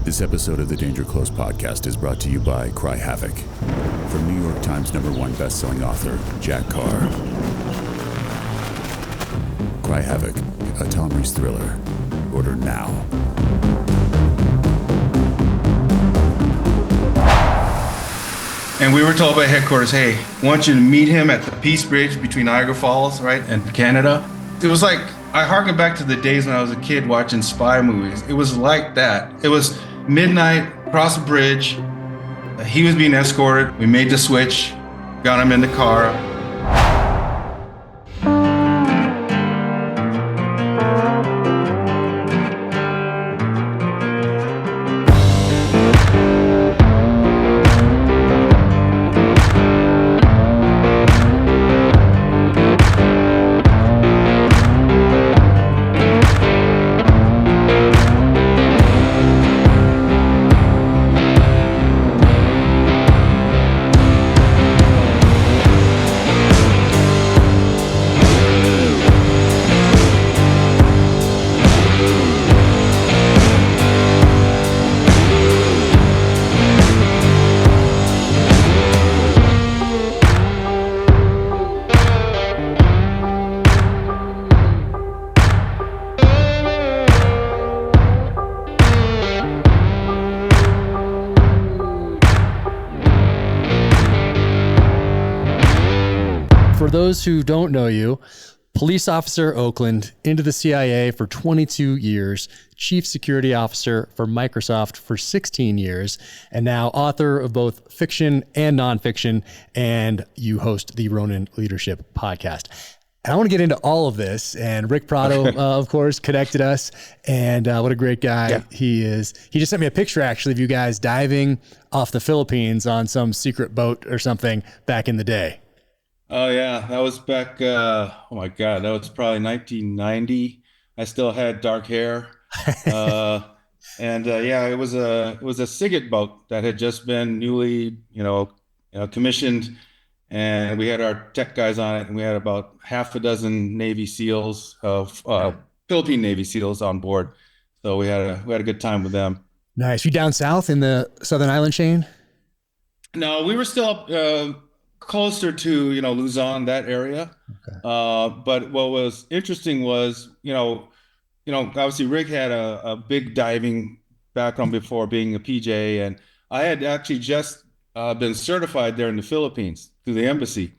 This episode of the Danger Close podcast is brought to you by Cry Havoc. From New York Times #1 best-selling author, Jack Carr. Cry Havoc, a Tom Reese thriller. Order now. And we were told by headquarters, hey, I want you to meet him at the Peace Bridge between Niagara Falls, right, and Canada. It was like, I harken back to the days when I was a kid watching spy movies. It was like that. It was midnight, across the bridge. He was being escorted. We made the switch, got him in the car. For those who don't know you, police officer, Oakland, into the CIA for 22 years, chief security officer for Microsoft for 16 years, and now author of both fiction and nonfiction, and you host the Ronin Leadership podcast. And I want to get into all of this, and Rick Prado, of course, connected us, and what a great guy he is. He just sent me a picture, actually, of you guys diving off the Philippines on some secret boat or something back in the day. Oh yeah, that was back, oh my God, that was probably 1990. I still had dark hair. Yeah, it was a SIGs boat that had just been newly, commissioned, and we had our tech guys on it, and we had about half a dozen Navy SEALs Philippine Navy SEALs on board. So we had a good time with them. Nice. You down south in the Southern Island chain? No, we were still up, closer to, Luzon, that area. Okay. But what was interesting was, obviously Rick had a big diving background before being a PJ, and I had actually just been certified there in the Philippines through the embassy.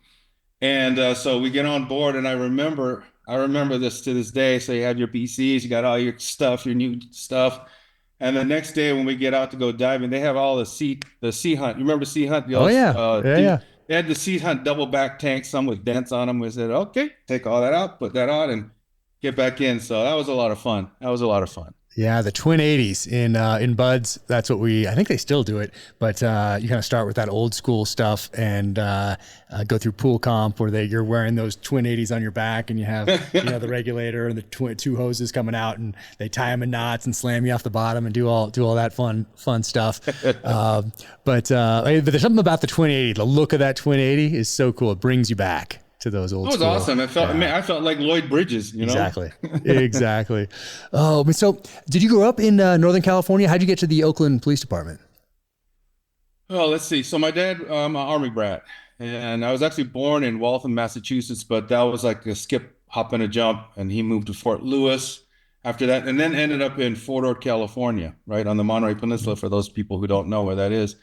And so we get on board, and I remember this to this day. So you have your BCs, you got all your stuff, your new stuff. And the next day when we get out to go diving, they have all the sea hunt. You remember sea hunt? Oh yeah. Yeah. They had the sea hunt double back tanks, some with dents on them. We said, okay, take all that out, put that on, and get back in. So that was a lot of fun. Yeah, the twin 80s in Buds. That's what I think they still do it, but you kind of start with that old school stuff and go through pool comp where you're wearing those twin 80s on your back, and you have the regulator and the two hoses coming out, and they tie them in knots and slam you off the bottom and do all that fun stuff. But there's something about the twin 80. The look of that twin 80 is so cool. It brings you back to those old. It was awesome. I felt like Lloyd Bridges. Exactly. Oh, so did you grow up in Northern California? How'd you get to the Oakland Police Department? Well, let's see. So my dad, I'm an Army brat, and I was actually born in Waltham, Massachusetts, but that was like a skip, hop, and a jump, and he moved to Fort Lewis after that, and then ended up in Fort Ord, California, right on the Monterey Peninsula. For those people who don't know where that is.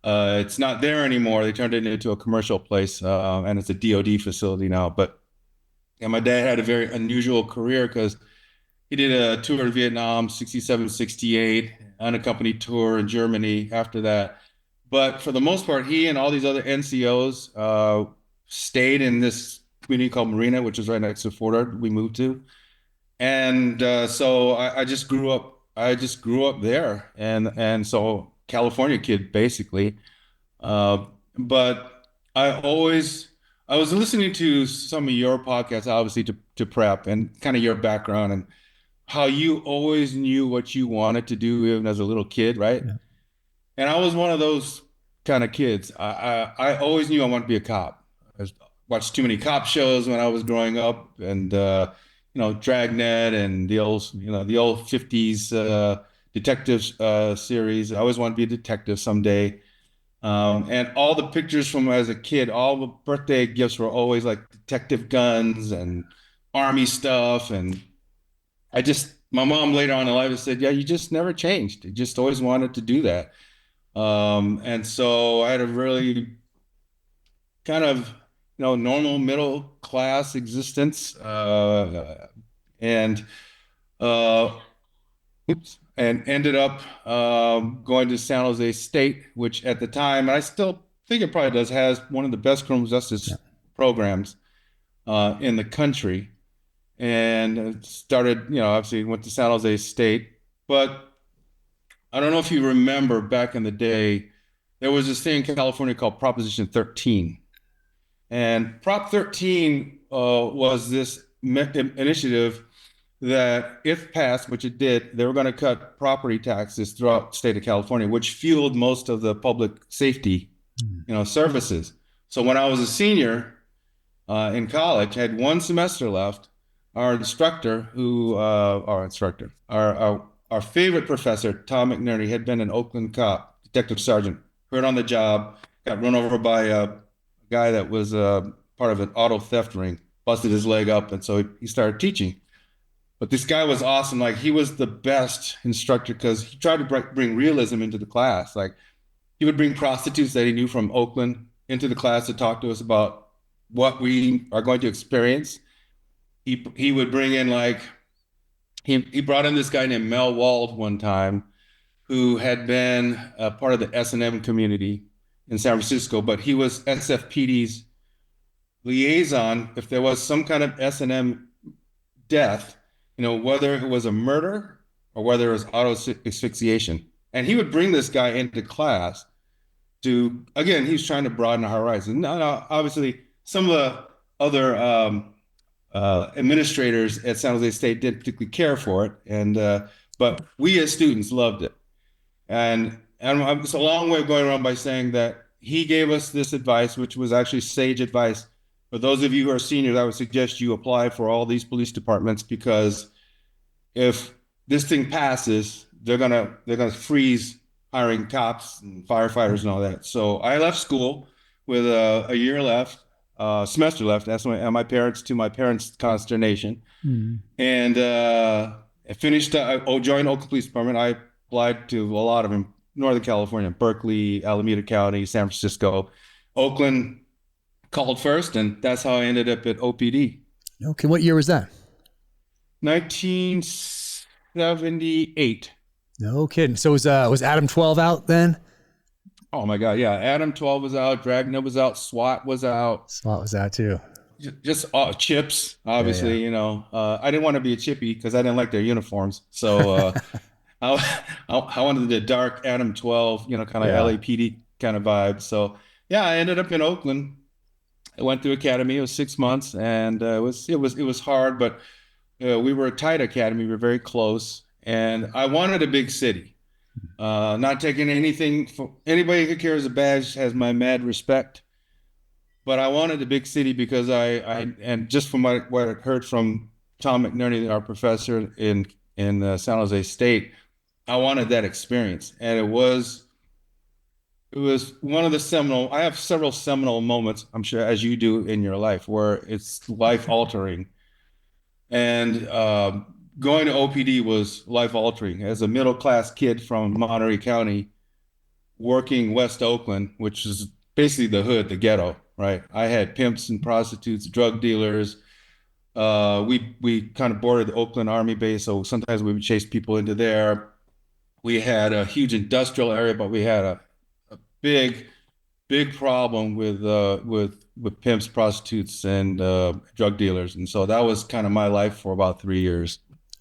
It's not there anymore. They turned it into a commercial place, and it's a DOD facility now. And my dad had a very unusual career because he did a tour in Vietnam, 67, 68, unaccompanied tour in Germany after that. But for the most part, he and all these other NCOs stayed in this community called Marina, which is right next to Fort Ord we moved to. And so I just grew up. There, and so California kid basically. But I was listening to some of your podcasts, obviously to prep, and kind of your background and how you always knew what you wanted to do even as a little kid, right? Yeah. And I was one of those kind of kids. I always knew I wanted to be a cop. I watched too many cop shows when I was growing up, and Dragnet and the old 50s detectives series. I always wanted to be a detective someday. And all the pictures from as a kid, all the birthday gifts were always like detective guns and army stuff. And my mom later on in life said, yeah, you just never changed. You just always wanted to do that. And so I had a really kind of, normal middle class existence. And uh, and ended up going to San Jose State, which at the time, and I still think it probably does, has one of the best criminal justice programs in the country. And started, obviously went to San Jose State. But I don't know if you remember back in the day, there was this thing in California called Proposition 13. And Prop 13 was this initiative that if passed, which it did, they were going to cut property taxes throughout the state of California, which fueled most of the public safety, services. So when I was a senior in college, I had one semester left. Our instructor, our favorite professor, Tom McNerney, had been an Oakland cop, detective sergeant, hurt on the job, got run over by a guy that was part of an auto theft ring, busted his leg up, and so he started teaching. But this guy was awesome. Like, he was the best instructor because he tried to bring realism into the class. Like, he would bring prostitutes that he knew from Oakland into the class to talk to us about what we are going to experience. He would bring in, like, he brought in this guy named Mel Wald one time, who had been a part of the S&M community in San Francisco, but he was SFPD's liaison if there was some kind of S&M death, whether it was a murder or whether it was auto asphyxiation. And he would bring this guy into class to, again, he's trying to broaden our horizon. Now, obviously, some of the other administrators at San Jose State didn't particularly care for it, but we as students loved it. And it's a long way of going around by saying that he gave us this advice, which was actually sage advice. For those of you who are seniors, I would suggest you apply for all these police departments, because if this thing passes, they're gonna freeze hiring cops and firefighters and all that. So I left school with a year left, semester left. That's to my parents' consternation. And I finished. I joined Oakland Police Department. I applied to a lot of them: Northern California, Berkeley, Alameda County, San Francisco. Oakland called first, and that's how I ended up at OPD. Okay, what year was that? 1978. No kidding. So was Adam 12 out then? Oh my God, yeah. Adam 12 was out, Dragnet was out, SWAT was out. SWAT was out too. Just Chips, obviously. I didn't want to be a chippy because I didn't like their uniforms. So I wanted the dark Adam 12, kind of LAPD kind of vibe. So yeah, I ended up in Oakland. I went through academy. It was 6 months, and it was hard, but we were a tight academy. We were very close, and I wanted a big city. Not taking anything for anybody who carries a badge has my mad respect, but I wanted a big city because and just from what I heard from Tom McNerney, our professor in San Jose State, I wanted that experience, and it was one of the seminal. I have several seminal moments, I'm sure, as you do in your life, where it's life altering. And going to OPD was life altering. As a middle class kid from Monterey County, working West Oakland, which is basically the hood, the ghetto, right? I had pimps and prostitutes, drug dealers. We kind of bordered the Oakland Army base, so sometimes we would chase people into there. We had a huge industrial area, but we had a big problem with pimps, prostitutes, and drug dealers. And so that was kind of my life for about 3 years.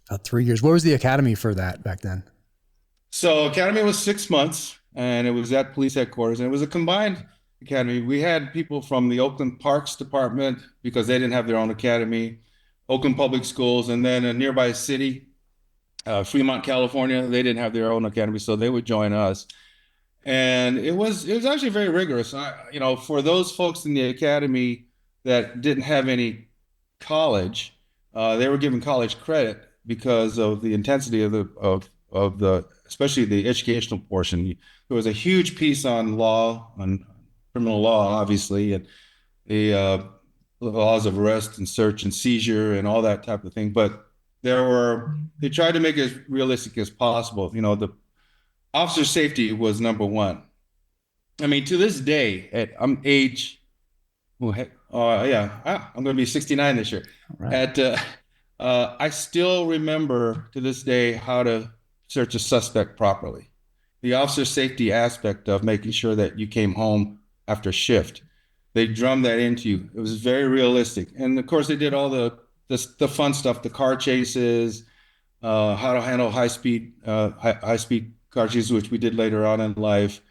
About 3 years. What was the academy for that back then? So academy was 6 months, and it was at police headquarters, and it was a combined academy. We had people from the Oakland Parks Department, because they didn't have their own academy, Oakland Public Schools, and then a nearby city, Fremont, California, they didn't have their own academy, so they would join us. And it was actually very rigorous. For those folks in the academy that didn't have any college, they were given college credit because of the intensity of the especially the educational portion. There was a huge piece on law, on criminal law, obviously, and the laws of arrest and search and seizure and all that type of thing. But they tried to make it as realistic as possible. The officer safety was number one. I mean, to this day, I'm age, well, I'm going to be 69 this year. Right. I still remember to this day how to search a suspect properly. The officer safety aspect of making sure that you came home after shift. They drummed that into you. It was very realistic. And of course, they did all the fun stuff, the car chases, how to handle high speed car chases, which we did later on in life.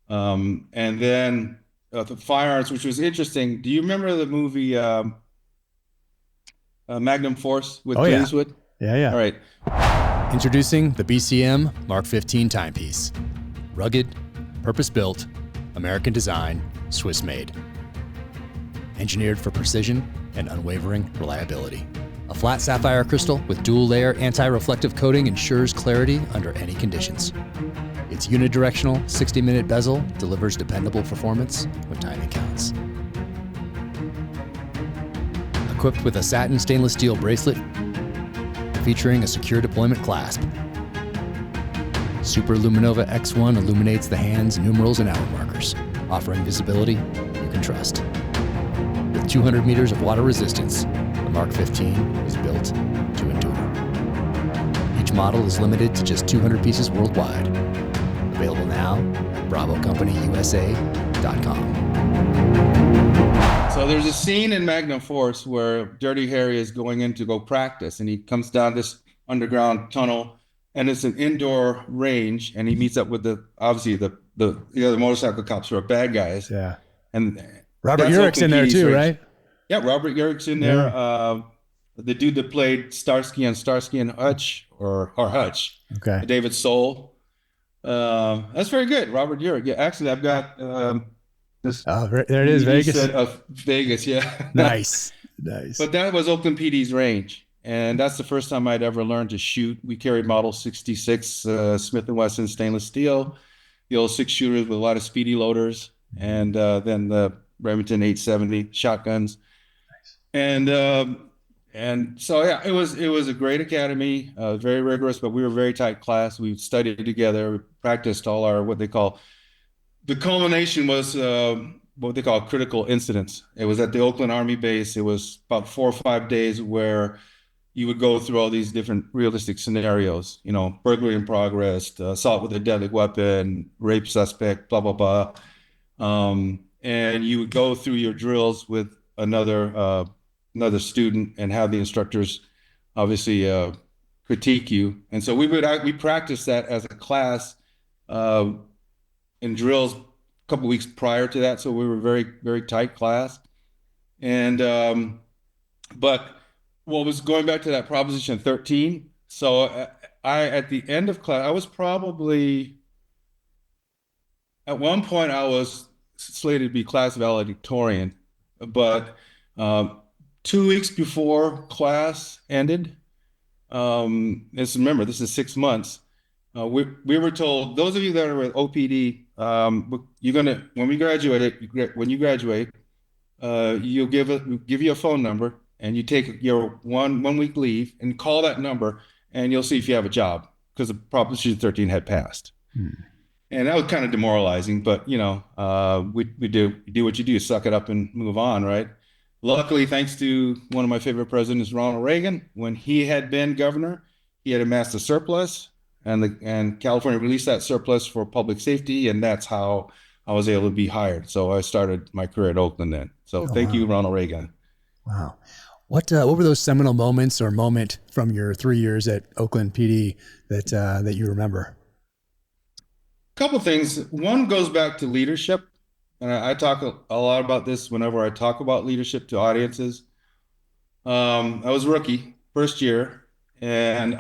And then the firearms, which was interesting. Do you remember the movie Magnum Force with Clint Eastwood? Yeah. All right. Introducing the BCM Mark 15 Timepiece. Rugged, purpose-built, American design, Swiss made. Engineered for precision and unwavering reliability. A flat sapphire crystal with dual-layer anti-reflective coating ensures clarity under any conditions. Its unidirectional 60-minute bezel delivers dependable performance when timing counts. Equipped with a satin stainless steel bracelet featuring a secure deployment clasp. Super Luminova X1 illuminates the hand's numerals and hour markers, offering visibility you can trust. With 200 meters of water resistance, the Mark 15 is built to endure. Each model is limited to just 200 pieces worldwide. Available now at BravoCompanyUSA.com. So there's a scene in Magnum Force where Dirty Harry is going in to go practice, and he comes down this underground tunnel, and it's an indoor range, and he meets up with the motorcycle cops who are bad guys. Yeah. And Robert Urick's in there too, range. Right? Yeah, Robert Urick's in there. The dude that played Starsky and Hutch, or Hutch. Okay. David Soul. That's very good, Robert Urick. Yeah, actually, I've got this. Oh, there it is, Vegas. Of Vegas, yeah. Nice. But that was Oakland PD's range, and that's the first time I'd ever learned to shoot. We carried Model 66 Smith & Wesson stainless steel, the old 6-shooters with a lot of speedy loaders, and then the Remington 870 shotguns. Nice. And so yeah, it was a great academy, very rigorous, but we were a very tight class. We studied together, we practiced all our what they call. The culmination was what they call critical incidents. It was at the Oakland Army base. It was about 4 or 5 days where you would go through all these different realistic scenarios, burglary in progress, assault with a deadly weapon, rape suspect, blah, blah, blah. And you would go through your drills with another student and have the instructors obviously critique you. And so we practiced that as a class in drills a couple weeks prior to that. So we were very, very tight class. And but what was going back to that Proposition 13. So at the end of class, I was probably, at one point I was slated to be class valedictorian, but 2 weeks before class ended, remember, this is 6 months. We were told, those of you that are with OPD, when you graduate, you'll give you a phone number, and you take your one week leave and call that number, and you'll see if you have a job, because the Proposition 13 had passed. And that was kind of demoralizing, but we do what you do, suck it up and move on, right? Luckily, thanks to one of my favorite presidents, Ronald Reagan, when he had been governor, he had amassed a surplus, and California released that surplus for public safety, and that's how I was able to be hired. So I started my career at Oakland then. So thank you, Ronald Reagan. Wow. What were those seminal moments or moment from your 3 years at Oakland PD that you remember? Couple things. One goes back to leadership. And I talk a lot about this whenever I talk about leadership to audiences. I was a rookie, first year, and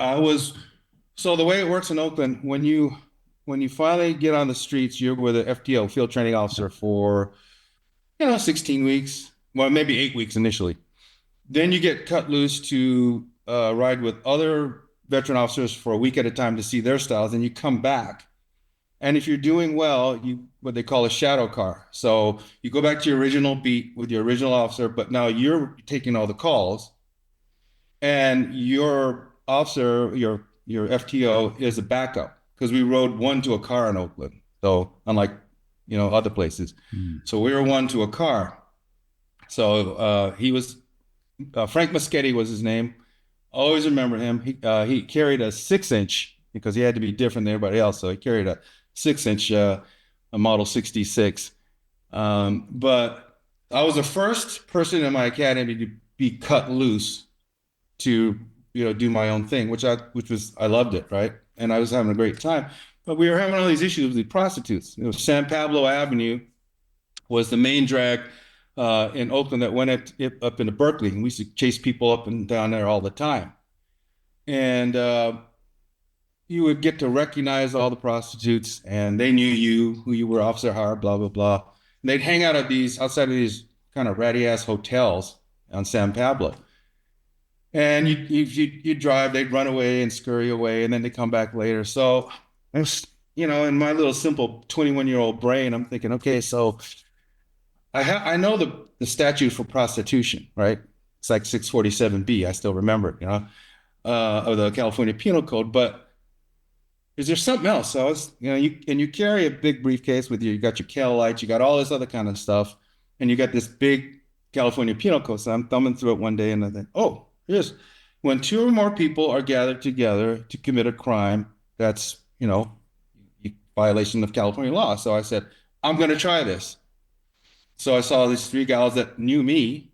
so the way it works in Oakland, when you finally get on the streets, you're with an FTO, field training officer, for 16 weeks, well, maybe 8 weeks initially. Then you get cut loose to ride with other veteran officers for a week at a time to see their styles, and you come back. And if you're doing well, you what they call a shadow car. So you go back to your original beat with your original officer, but now you're taking all the calls, and your officer, your FTO is a backup, because we rode one to a car in Oakland. So unlike other places, so we were one to a car. So he was Frank Moschetti was his name. Always remember him. He carried a 6-inch because he had to be different than everybody else. So he carried a 6-inch, a Model 66. But I was the first person in my academy to be cut loose to do my own thing, which I loved it, right? And I was having a great time. But we were having all these issues with the prostitutes. San Pablo Avenue was the main drag in Oakland that went up into Berkeley, and we used to chase people up and down there all the time. And you would get to recognize all the prostitutes, and they knew who you were, Officer Har, blah, blah, blah. And they'd hang out at outside of these kind of ratty-ass hotels on San Pablo. And you drive, they'd run away and scurry away, and then they come back later. So, in my little simple 21-year-old brain, I'm thinking, okay, so I know the statute for prostitution, right? It's like 647B. I still remember it, of the California Penal Code. But is there something else? So I was, you carry a big briefcase with you. You got your Cal lights, you got all this other kind of stuff, and you got this big California Penal Code. So I'm thumbing through it one day, and I think, oh, here's when 2 or more people are gathered together to commit a crime, that's violation of California law. So I said, I'm going to try this. So I saw these 3 gals that knew me,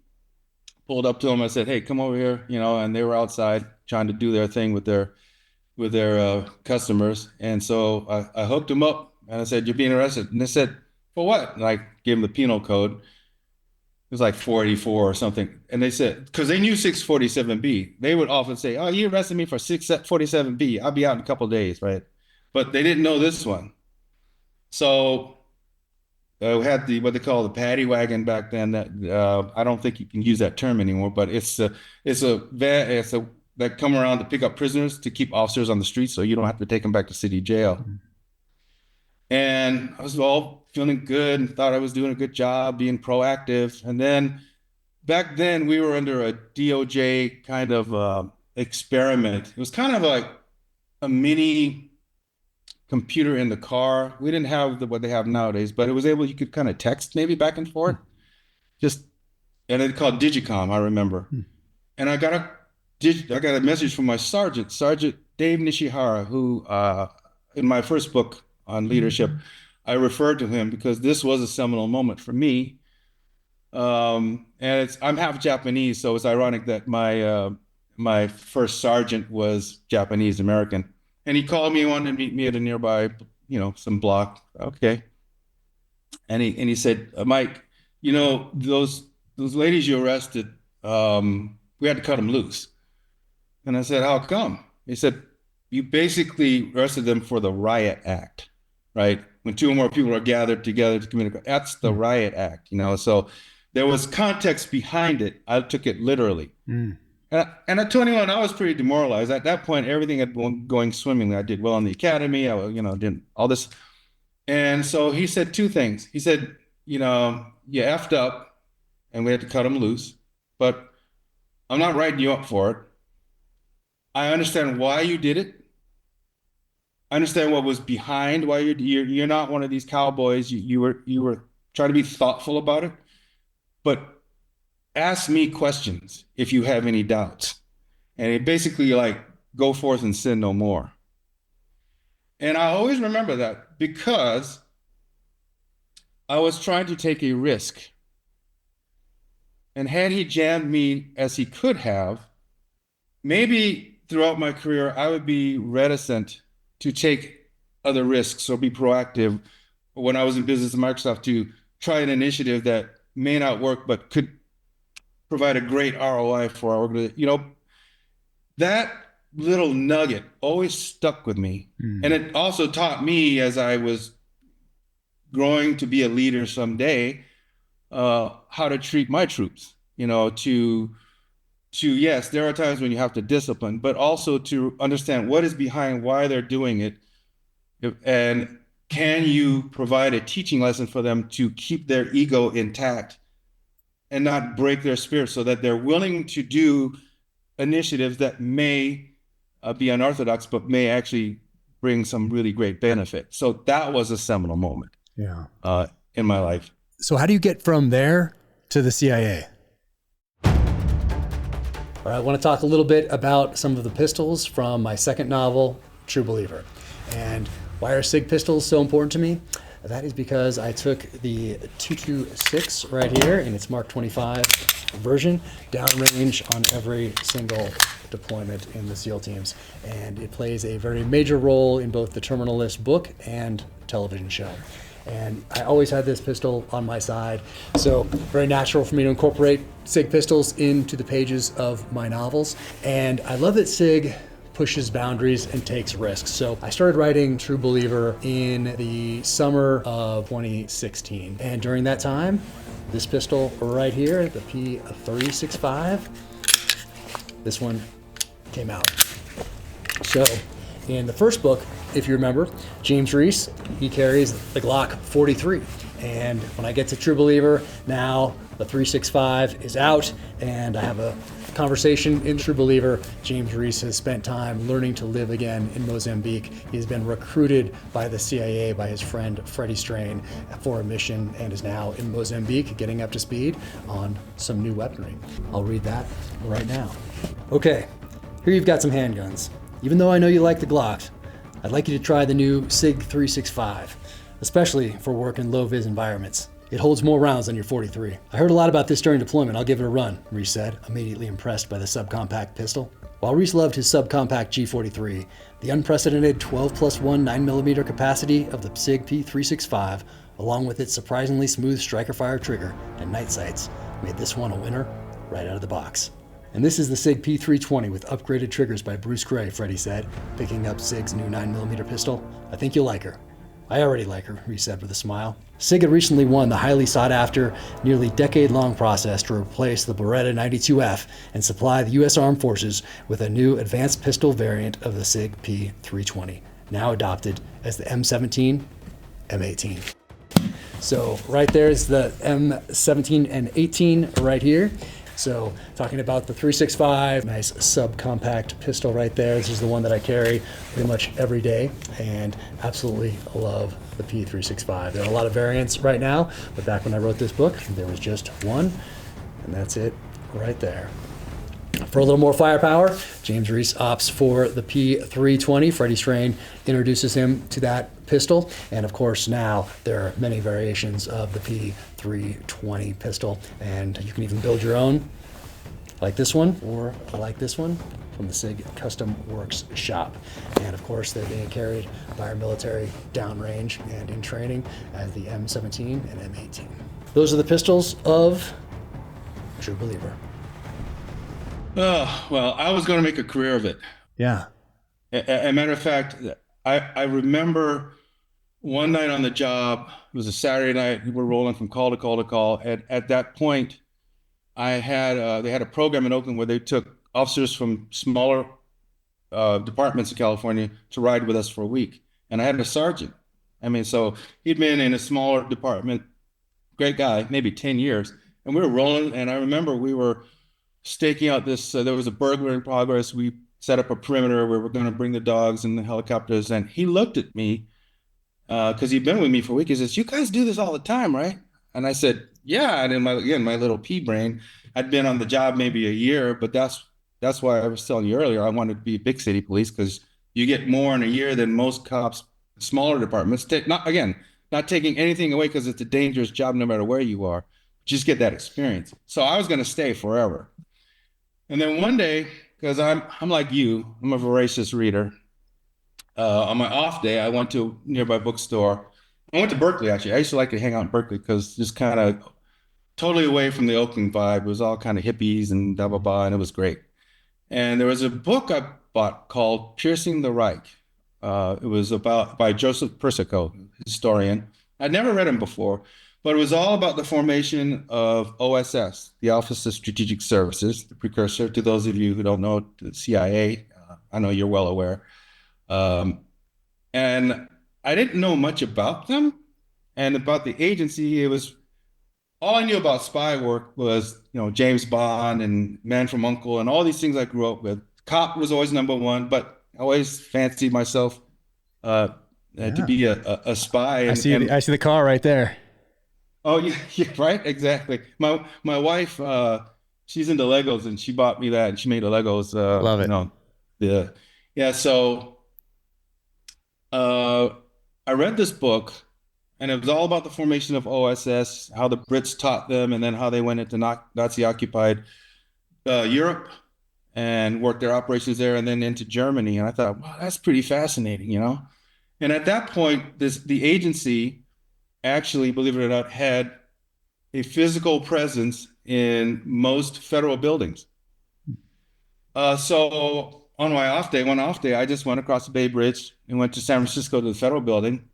pulled up to them. I said, hey, come over here, and they were outside trying to do their thing with their customers. And so I hooked them up, and I said, you're being arrested. And they said, for what? And I gave them the penal code. It was like 484 or something. And they said, because they knew 647B, they would often say, oh, you arrested me for 647B. I'll be out in a couple of days, right? But they didn't know this one. So we had what they call the paddy wagon back then. That I don't think you can use that term anymore, but it's a van that come around to pick up prisoners to keep officers on the streets, so you don't have to take them back to city jail. And I was all feeling good and thought I was doing a good job being proactive. And then back then we were under a DOJ kind of experiment. It was kind of like a mini computer in the car. We didn't have what they have nowadays, but you could kind of text maybe back and forth. And it's called Digicom, I remember. And I got a message from my Sergeant Dave Nishihara, who in my first book on leadership, I referred to him because this was a seminal moment for me. And I'm half Japanese, so it's ironic that my first sergeant was Japanese American. And he called me, wanted to meet me at a nearby, some block. Okay. And he said, Mike, those ladies you arrested, we had to cut them loose. And I said, how come? He said, you basically arrested them for the riot act, right? When 2 or more people are gathered together to commit a crime, that's the riot act, So there was context behind it. I took it literally. And at 21, I was pretty demoralized. At that point, everything had been going swimmingly. I did well in the academy. I, did all this. And so he said 2 things. He said, you effed up and we had to cut them loose, but I'm not writing you up for it. I understand why you did it. I understand what was behind why you're not one of these cowboys. You were trying to be thoughtful about it, but ask me questions if you have any doubts. And it basically go forth and sin no more. And I always remember that because I was trying to take a risk. And had he jammed me as he could have, maybe throughout my career, I would be reticent to take other risks or be proactive when I was in business at Microsoft to try an initiative that may not work, but could provide a great ROI for our organization. That little nugget always stuck with me. And it also taught me as I was growing to be a leader someday, how to treat my troops, to yes, there are times when you have to discipline, but also to understand what is behind why they're doing it. And can you provide a teaching lesson for them to keep their ego intact and not break their spirit, so that they're willing to do initiatives that may be unorthodox, but may actually bring some really great benefit. So that was a seminal moment in my life. So how do you get from there to the CIA? All right, I want to talk a little bit about some of the pistols from my second novel, True Believer. And why are SIG pistols so important to me? That is because I took the 226 right here in its Mark 25 version, downrange on every single deployment in the SEAL teams. And it plays a very major role in both the Terminal List book and television show. And I always had this pistol on my side, so very natural for me to incorporate SIG pistols into the pages of my novels. And I love that SIG pushes boundaries and takes risks. So I started writing True Believer in the summer of 2016. And during that time, this pistol right here, the P365, this one came out. So in the first book, if you remember, James Reese, he carries the Glock 43. And when I get to True Believer, now the 365 is out, and I have a conversation in True Believer. James Reese has spent time learning to live again in Mozambique. He's been recruited by the CIA by his friend Freddie Strain for a mission, and is now in Mozambique getting up to speed on some new weaponry. I'll read that right now. Okay, here you've got some handguns. Even though I know you like the Glocks, I'd like you to try the new SIG 365, especially for work in low-vis environments. It holds more rounds than your 43. I heard a lot about this during deployment. I'll give it a run, Reese said, immediately impressed by the subcompact pistol. While Reese loved his subcompact G43, the unprecedented 12+1 9mm capacity of the SIG P365, along with its surprisingly smooth striker fire trigger and night sights, made this one a winner right out of the box. And this is the SIG P320 with upgraded triggers by Bruce Gray, Freddie said, picking up SIG's new 9mm pistol. I think you'll like her. I already like her, Reese said with a smile. SIG had recently won the highly sought-after, nearly decade-long process to replace the Beretta 92F and supply the U.S. Armed Forces with a new advanced pistol variant of the SIG P320, now adopted as the M17, M18. So right there is the M17 and 18 right here. So talking about the 365, nice subcompact pistol right there. This is the one that I carry pretty much every day, and absolutely love the P365. There are a lot of variants right now, but back when I wrote this book, there was just one, and that's it right there. For a little more firepower, James Reese opts for the P320. Freddie Strain introduces him to that pistol, and of course now there are many variations of the P320 pistol, and you can even build your own, like this one, or like this one from the SIG Custom Works shop. And of course they're being carried by our military downrange and in training as the M17 and M18. Those are the pistols of True Believer. Oh, well, I was going to make a career of it. Yeah. A matter of fact, I remember one night on the job, it was a Saturday night, we were rolling from call to call to call. And at that point, they had a program in Oakland where they took officers from smaller departments in California to ride with us for a week. And I had a sergeant. I mean, so he'd been in a smaller department, great guy, maybe 10 years. And we were rolling, and I remember we were staking out this, there was a burglary in progress. We set up a perimeter where we're going to bring the dogs and the helicopters. And he looked at me, because he'd been with me for a week. He says, "You guys do this all the time, right?" And I said, "Yeah." And in my little pea brain, I'd been on the job maybe a year, but that's why I was telling you earlier, I wanted to be big city police, because you get more in a year than most cops, smaller departments. Not taking anything away, because it's a dangerous job no matter where you are. Just get that experience. So I was going to stay forever. And then one day, because I'm like you, I'm a voracious reader. On my off day, I went to a nearby bookstore. I went to Berkeley, actually. I used to like to hang out in Berkeley, because just kind of totally away from the Oakland vibe. It was all kind of hippies and blah, blah, blah, and it was great. And there was a book I bought called Piercing the Reich. It was by Joseph Persico, historian. I'd never read him before, But it was all about the formation of OSS, the Office of Strategic Services, the precursor to those of you who don't know the CIA. I know you're well aware. Um, and I didn't know much about them and about the agency. It was all I knew about spy work was, James Bond and Man from Uncle and all these things I grew up with. Cop was always number one, but I always fancied myself uh, to be a spy. I see the car right there. Oh yeah, yeah, right, exactly. My wife, she's into Legos, and she bought me that, and she made the Legos. Love it. The yeah. So uh, I read this book, and it was all about the formation of OSS, how the Brits taught them, and then how they went into Nazi-occupied Europe and worked their operations there, and then into Germany. And I thought, wow, that's pretty fascinating. And at that point, the agency actually, believe it or not, had a physical presence in most federal buildings. So on one off day, I just went across the Bay Bridge and went to San Francisco to the federal building.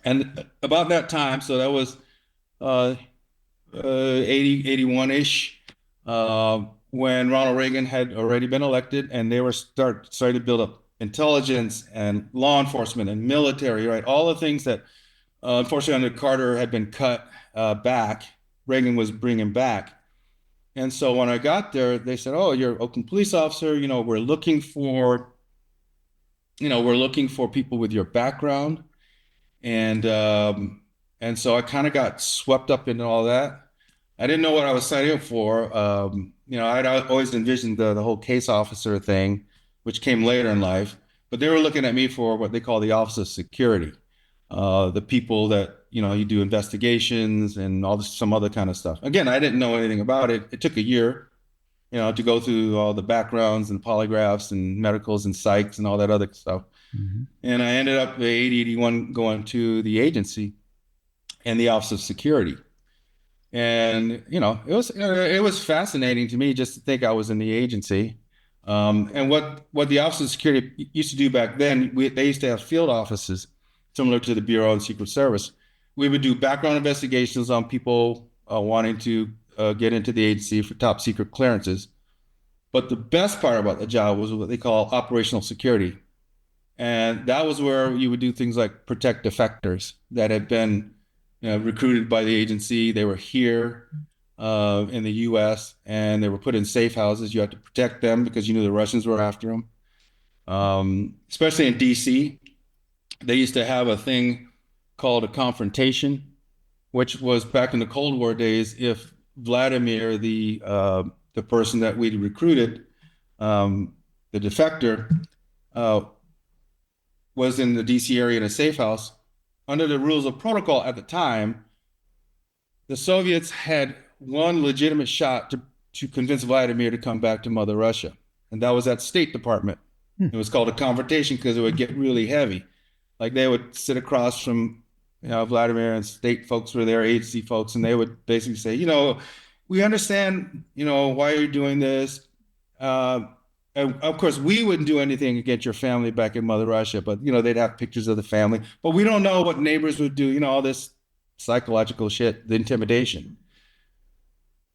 And about that time, so that was 80, 81-ish, when Ronald Reagan had already been elected, and they were starting to build up intelligence and law enforcement and military, right? All the things that unfortunately under Carter had been cut back, Reagan was bringing back. And so when I got there, they said, "Oh, you're an Oakland police officer. We're looking for people with your background." And so I kind of got swept up into all that. I didn't know what I was signing up for. I'd always envisioned the whole case officer thing, which came later in life. But they were looking at me for what they call the Office of Security, the people that you do investigations and some other kind of stuff. Again, I didn't know anything about it. It took a year, to go through all the backgrounds and polygraphs and medicals and psychs and all that other stuff. Mm-hmm. And I ended up at 81 going to the agency and the Office of Security. And, it was fascinating to me just to think I was in the agency. And what the Office of Security used to do back then, they used to have field offices similar to the Bureau and Secret Service. We would do background investigations on people wanting to get into the agency for top secret clearances. But the best part about the job was what they call operational security. And that was where you would do things like protect defectors that had been recruited by the agency. They were here in the U.S. and they were put in safe houses. You had to protect them because you knew the Russians were after them. Especially in D.C., they used to have a thing called a confrontation, which was back in the Cold War days. If Vladimir, the person that we recruited, the defector, was in the DC area in a safe house, under the rules of protocol at the time, the Soviets had one legitimate shot to convince Vladimir to come back to Mother Russia. And that was at State Department. It was called a confrontation because it would get really heavy. Like they would sit across from Vladimir, and state folks were there, agency folks, and they would basically say, we understand, why you're doing this. And of course, we wouldn't do anything to get your family back in Mother Russia, but they'd have pictures of the family. But we don't know what neighbors would do. All this psychological shit, the intimidation.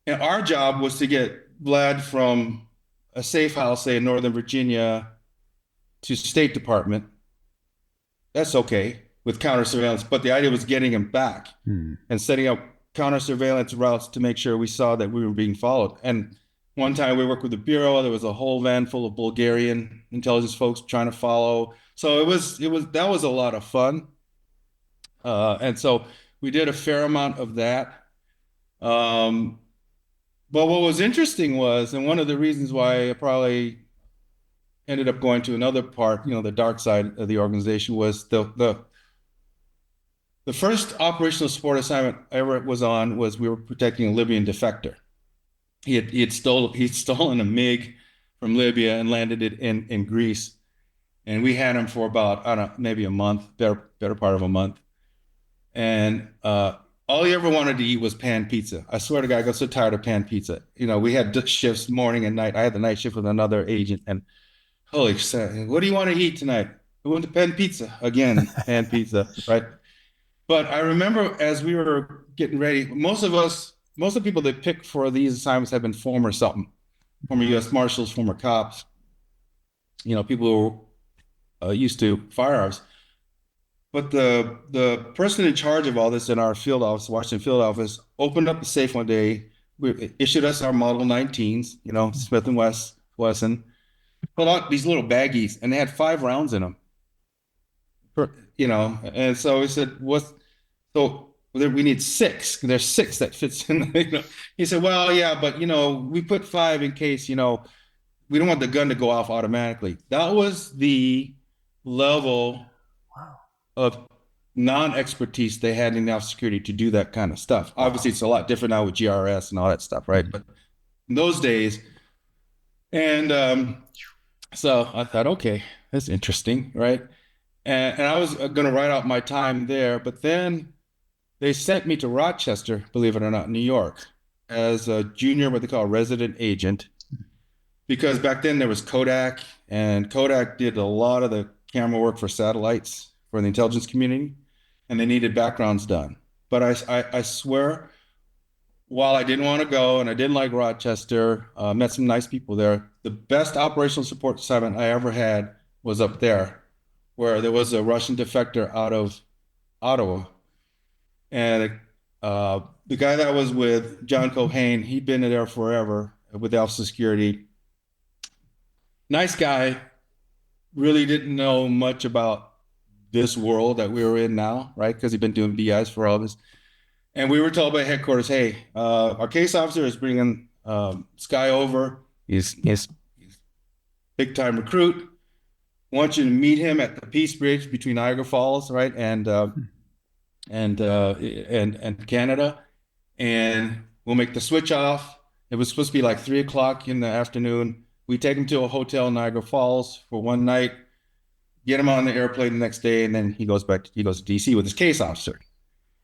And our job was to get Vlad from a safe house, say in Northern Virginia, to State Department. That's okay with counter surveillance, but the idea was getting him back and setting up counter surveillance routes to make sure we saw that we were being followed. And one time we worked with the Bureau, there was a whole van full of Bulgarian intelligence folks trying to follow. So that was a lot of fun. And so we did a fair amount of that. But what was interesting was, and one of the reasons why I probably ended up going to another part, the dark side of the organization, was the first operational support assignment I ever was on was we were protecting a Libyan defector. He'd stolen a MiG from Libya and landed it in Greece. And we had him for about, I don't know, maybe a month, better part of a month. And all he ever wanted to eat was pan pizza. I swear to God, I got so tired of pan pizza. We had shifts morning and night. I had the night shift with another agent, and holy shit, what do you want to eat tonight? We went to pan pizza again, pan pizza, right? But I remember as we were getting ready, most of the people they picked for these assignments have been former U.S. Marshals, former cops, people who were used to firearms. But the person in charge of all this in our field office, Washington field office, opened up the safe one day, issued us our Model 19s, Smith & Wesson, pulled out these little baggies, and they had 5 rounds in them. And so we said, we need 6. There's 6 that fits in. He said, well, yeah, but we put 5 in case, we don't want the gun to go off automatically. That was the level of non-expertise they had in national security to do that kind of stuff. Wow. Obviously, it's a lot different now with GRS and all that stuff, right? But in those days, and so I thought, okay, that's interesting, right? And I was going to write out my time there, but then they sent me to Rochester, believe it or not, New York, as a junior, what they call a resident agent, because back then there was Kodak, and Kodak did a lot of the camera work for satellites for the intelligence community, and they needed backgrounds done. But I swear, while I didn't want to go and I didn't like Rochester, met some nice people there, the best operational support assignment I ever had was up there, where there was a Russian defector out of Ottawa. And the guy that was with John Cohane, he'd been there forever with the Office of Security. Nice guy, really didn't know much about this world that we were in now, right? Because he'd been doing BIs for all of us. And we were told by headquarters, hey, our case officer is bringing this guy over. He's big time recruit. Want you to meet him at the Peace Bridge between Niagara Falls, right, and Canada, and we'll make the switch off. It was supposed to be like 3:00 in the afternoon. We take him to a hotel in Niagara Falls for one night, get him on the airplane the next day, and then he goes to DC with his case officer.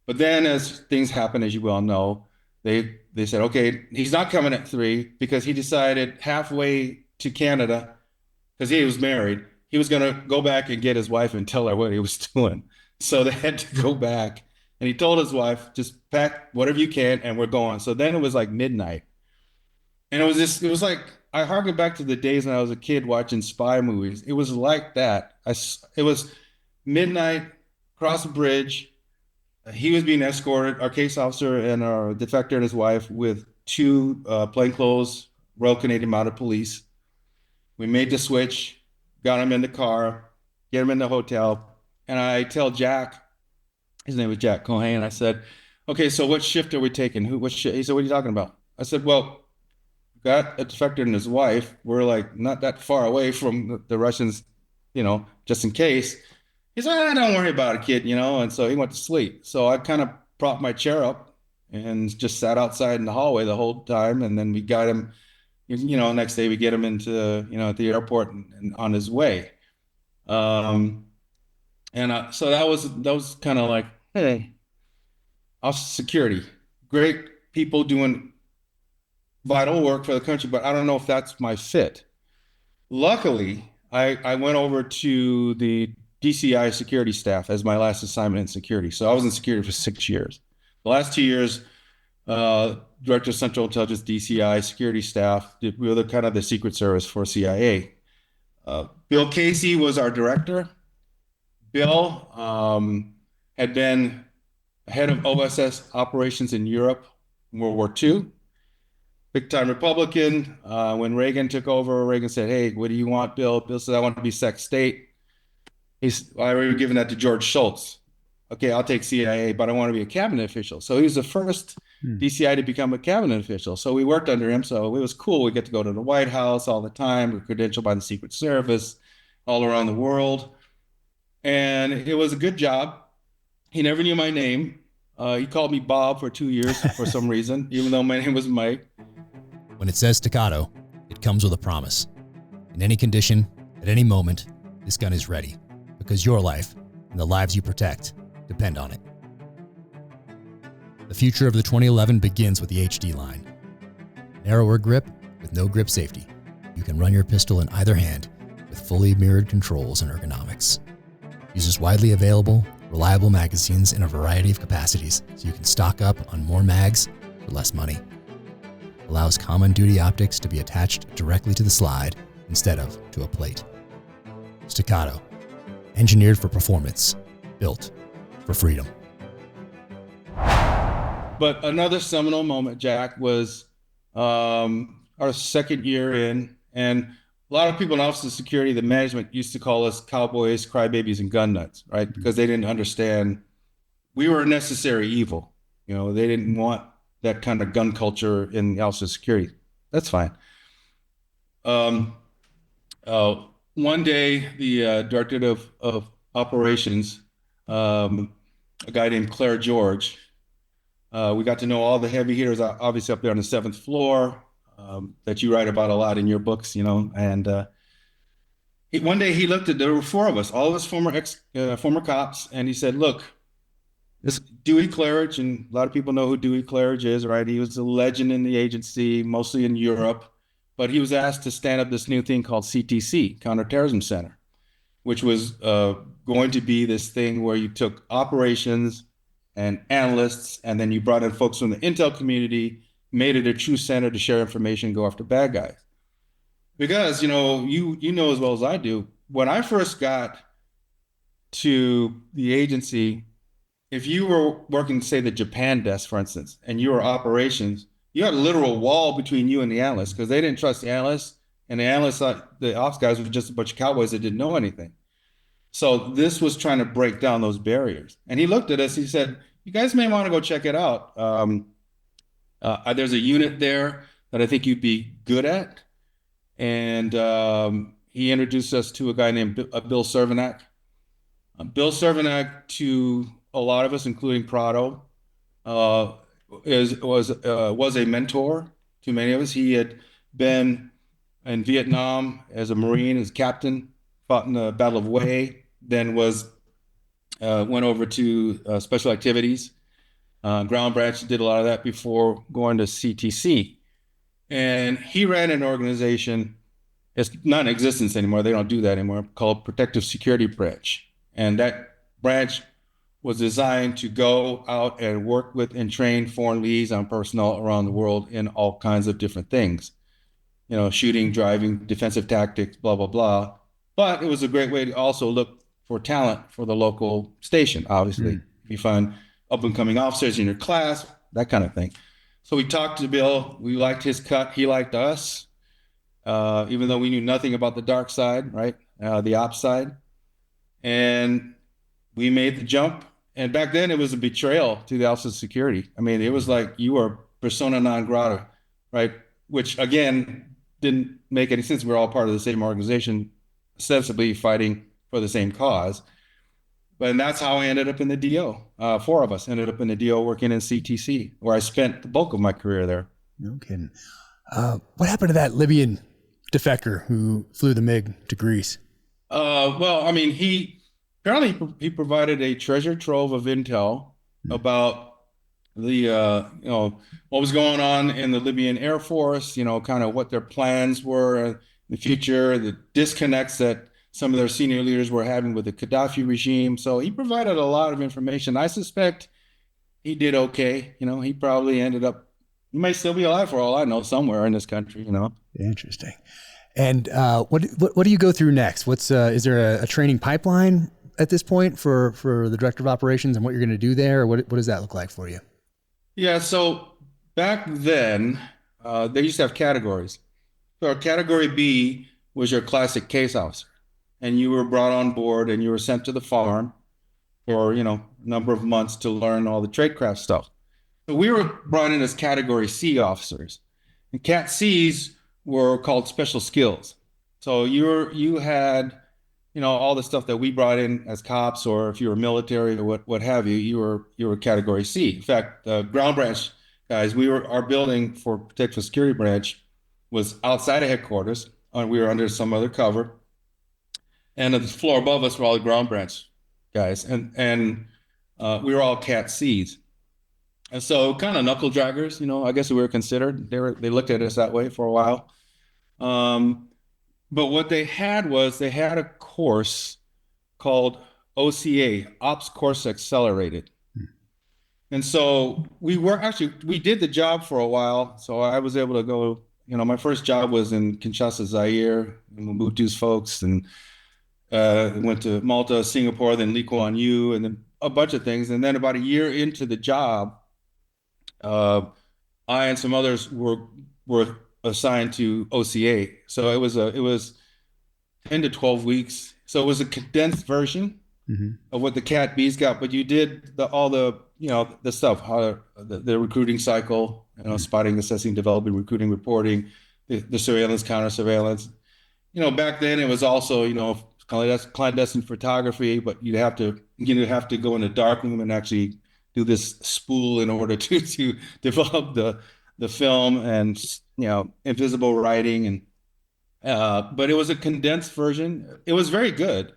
But then as things happen, as you well know, they said, okay, he's not coming at 3 because he decided halfway to Canada, because he was married, he was going to go back and get his wife and tell her what he was doing. So they had to go back, and he told his wife, just pack whatever you can and we're going. So then it was like midnight. And it was like, I harken back to the days when I was a kid watching spy movies. It was like that. It was midnight, across the bridge. He was being escorted, our case officer and our defector and his wife, with 2 plainclothes Royal Canadian Mounted Police. We made the switch, got him in the car, get him in the hotel. And I tell Jack, his name was Jack Cohane, I said, okay, so what shift are we taking? What shift? He said, what are you talking about? I said, well, got a defector and his wife. We're like not that far away from the Russians, just in case. He said, don't worry about it, kid, and so he went to sleep. So I kind of propped my chair up and just sat outside in the hallway the whole time. And then we got him, next day we get him into, at the airport and on his way. So that was kind of like, hey, Office of Security, great people doing vital work for the country, but I don't know if that's my fit. Luckily, I went over to the DCI security staff as my last assignment in security. So I was in security for 6 years. The last 2 years, Director of Central Intelligence, DCI, security staff, we were kind of the Secret Service for CIA. Bill Casey was our director. Bill had been head of OSS operations in Europe in World War II. Big time Republican. When Reagan took over, Reagan said, hey, what do you want, Bill? Bill said, I want to be Sec State. I already given that to George Shultz. Okay, I'll take CIA, but I want to be a cabinet official. So he was the first DCI to become a cabinet official. So we worked under him. So it was cool. We get to go to the White House all the time. We're credentialed by the Secret Service all around the world. And it was a good job. He never knew my name. He called me Bob for 2 years for some reason, even though my name was Mike. When it says staccato, it comes with a promise. In any condition, at any moment, this gun is ready, because your life and the lives you protect depend on it. The future of the 2011 begins with the HD line. Narrower grip with no grip safety. You can run your pistol in either hand with fully mirrored controls and ergonomics. Uses widely available reliable magazines in a variety of capacities so you can stock up on more mags for less money. Allows common duty optics to be attached directly to the slide instead of to a plate. Staccato, engineered for performance, built for freedom. But another seminal moment, Jack, was our second year in, and a lot of people in Office of Security, the management used to call us cowboys, crybabies, and gun nuts, right? Because they didn't understand we were a necessary evil. You know, they didn't want that kind of gun culture in the Office of Security. That's fine. One day, the director of operations, a guy named Claire George, we got to know all the heavy hitters, obviously up there on the 7th floor, that you write about a lot in your books, you know. And one day he looked at, there were 4 of us, all of us former cops, and he said, look, this Dewey Claridge, and a lot of people know who Dewey Claridge is, right? He was a legend in the agency, mostly in Europe, but he was asked to stand up this new thing called CTC, Counterterrorism Center, which was going to be this thing where you took operations and analysts, and then you brought in folks from the intel community, made it a true center to share information, go after bad guys. Because, you know as well as I do, when I first got to the agency, if you were working, say, the Japan desk, for instance, and you were operations, you had a literal wall between you and the analysts because they didn't trust the analysts, and the analysts thought the ops guys were just a bunch of cowboys that didn't know anything. So this was trying to break down those barriers. And he looked at us, he said, you guys may want to go check it out. There's a unit there that I think you'd be good at. And he introduced us to a guy named Bill Cervenak. Bill Cervenak, to a lot of us, including Prado, was a mentor to many of us. He had been in Vietnam as a Marine, as captain, fought in the Battle of Hue, then went over to special activities. Ground branch, did a lot of that before going to CTC. And he ran an organization, it's not in existence anymore, they don't do that anymore, called Protective Security Branch. And that branch was designed to go out and work with and train foreign liaison personnel around the world in all kinds of different things. You know, shooting, driving, defensive tactics, blah, blah, blah. But it was a great way to also look for talent for the local station, obviously. If you find up-and-coming officers in your class, that kind of thing. So we talked to Bill. We liked his cut. He liked us, even though we knew nothing about the dark side, right? The ops side. And we made the jump. And back then, it was a betrayal to the Office of Security. I mean, it was like you were persona non grata, right? Which, again, didn't make any sense. We're all part of the same organization, ostensibly fighting for the same cause. But that's how I ended up in the DO. 4 of us ended up in the DO working in CTC, where I spent the bulk of my career there. No kidding. What happened to that Libyan defector who flew the MiG to Greece? Well, I mean, he provided a treasure trove of intel about the, what was going on in the Libyan Air Force, kind of what their plans were in the future, the disconnects that some of their senior leaders were having with the Gaddafi regime. So he provided a lot of information. I suspect he did okay. He probably ended up, he may still be alive for all I know, somewhere in this country, Interesting. And what do you go through next? Is there a training pipeline at this point for the director of operations and what you're going to do there? Or what does that look like for you? Yeah, so back then, they used to have categories. So category B was your classic case officer. And you were brought on board and you were sent to the farm for, a number of months to learn all the tradecraft stuff. So we were brought in as category C officers. And Cat Cs were called special skills. So you had, all the stuff that we brought in as cops, or if you were military or what have you, you were category C. In fact, the ground branch guys, our building for Protective Security Branch was outside of headquarters. We were under some other cover. And the floor above us were all the ground branch guys. And we were all Cat Cs. And so kind of knuckle draggers, I guess we were considered. They looked at us that way for a while. But what they had was they had a course called OCA, Ops Course Accelerated. And so we did the job for a while. So I was able to go, my first job was in Kinshasa, Zaire, and Mobutu's folks, and went to Malta, Singapore, then Lee Kuan Yew, and then a bunch of things. And then about a year into the job, I and some others were assigned to OCA. So it was 10 to 12 weeks. So it was a condensed version of what the Cat B's got, but you did all the stuff, how the recruiting cycle, spotting, assessing, developing, recruiting, reporting, the surveillance, counter surveillance. Back then it was also, clandestine photography, but you'd have to go in a dark room and actually do this spool in order to develop the film, and invisible writing, and but it was a condensed version. It was very good.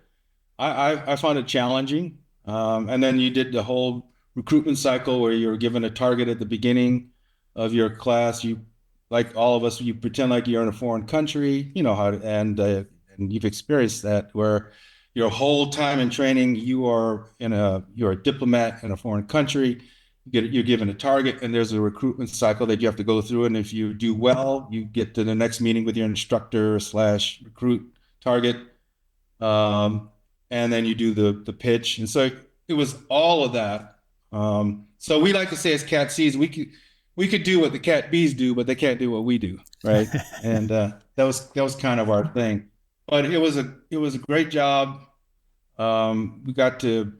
I found it challenging. And then you did the whole recruitment cycle where you're given a target at the beginning of your class. You, like all of us, you pretend like you're in a foreign country, and you've experienced that, where your whole time in training, you're a diplomat in a foreign country. You're given a target, and there's a recruitment cycle that you have to go through. And if you do well, you get to the next meeting with your instructor/recruit target. And then you do the pitch. And so it was all of that. So we like to say as Cat Cs, we could do what the Cat Bs do, but they can't do what we do, right? And that was kind of our thing. But it was a great job. We got to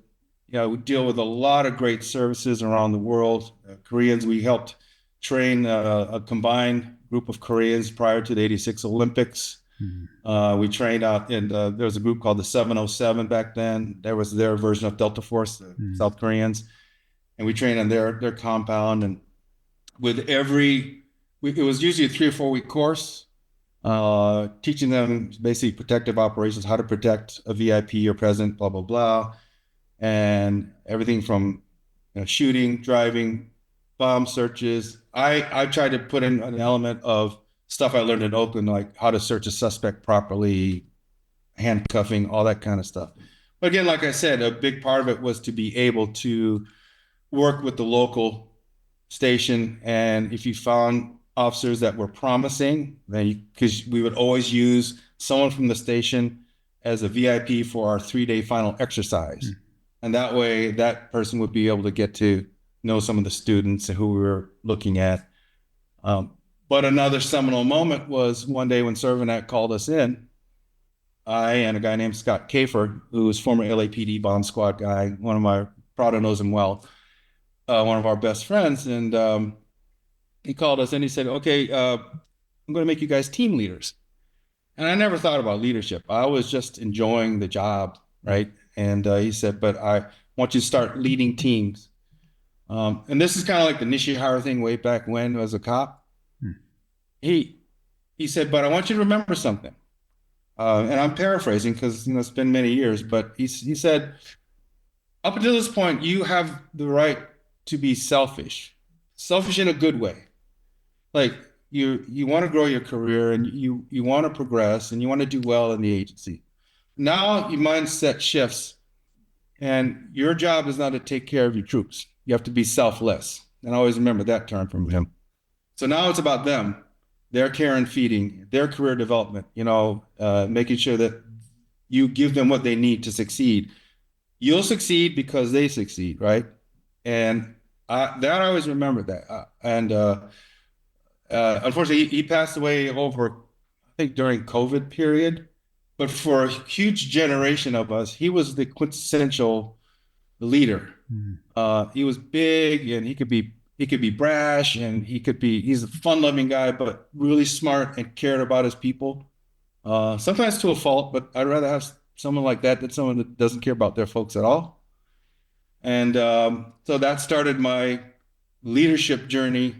we deal with a lot of great services around the world. Koreans, we helped train a combined group of Koreans prior to the '86 Olympics. We trained out in there was a group called the 707 back then. There was their version of Delta Force, the South Koreans, and we trained on their compound. And with it was usually a 3 or 4 week course, teaching them basically protective operations, how to protect a VIP or president, blah blah blah, and everything from shooting, driving, bomb searches. I tried to put in an element of stuff I learned in Oakland, like how to search a suspect properly, handcuffing, all that kind of stuff. But again, like I said, a big part of it was to be able to work with the local station. And if you found officers that were promising, then because we would always use someone from the station as a VIP for our 3-day final exercise. And that way that person would be able to get to know some of the students who we were looking at. But another seminal moment was one day when Servanac called us in. I and a guy named Scott Kafer, who was former LAPD bomb squad guy, Prado knows him well, one of our best friends. And he called us and he said, okay, I'm going to make you guys team leaders. And I never thought about leadership. I was just enjoying the job, right? And he said, but I want you to start leading teams. And this is kind of like the Nishihara thing way back when as a cop. He said, but I want you to remember something. And I'm paraphrasing because it's been many years, but he said, up until this point, you have the right to be selfish in a good way. Like you want to grow your career and you want to progress and you want to do well in the agency. Now your mindset shifts, and your job is not to take care of your troops. You have to be selfless. And I always remember that term from him. So now it's about them, their care and feeding, their career development, making sure that you give them what they need to succeed. You'll succeed because they succeed, right? And I always remember that. Unfortunately, he passed away I think during COVID period. But for a huge generation of us, he was the quintessential leader. He was big, and he could be brash, and he's a fun-loving guy, but really smart and cared about his people. Sometimes to a fault, but I'd rather have someone like that than someone that doesn't care about their folks at all. And so that started my leadership journey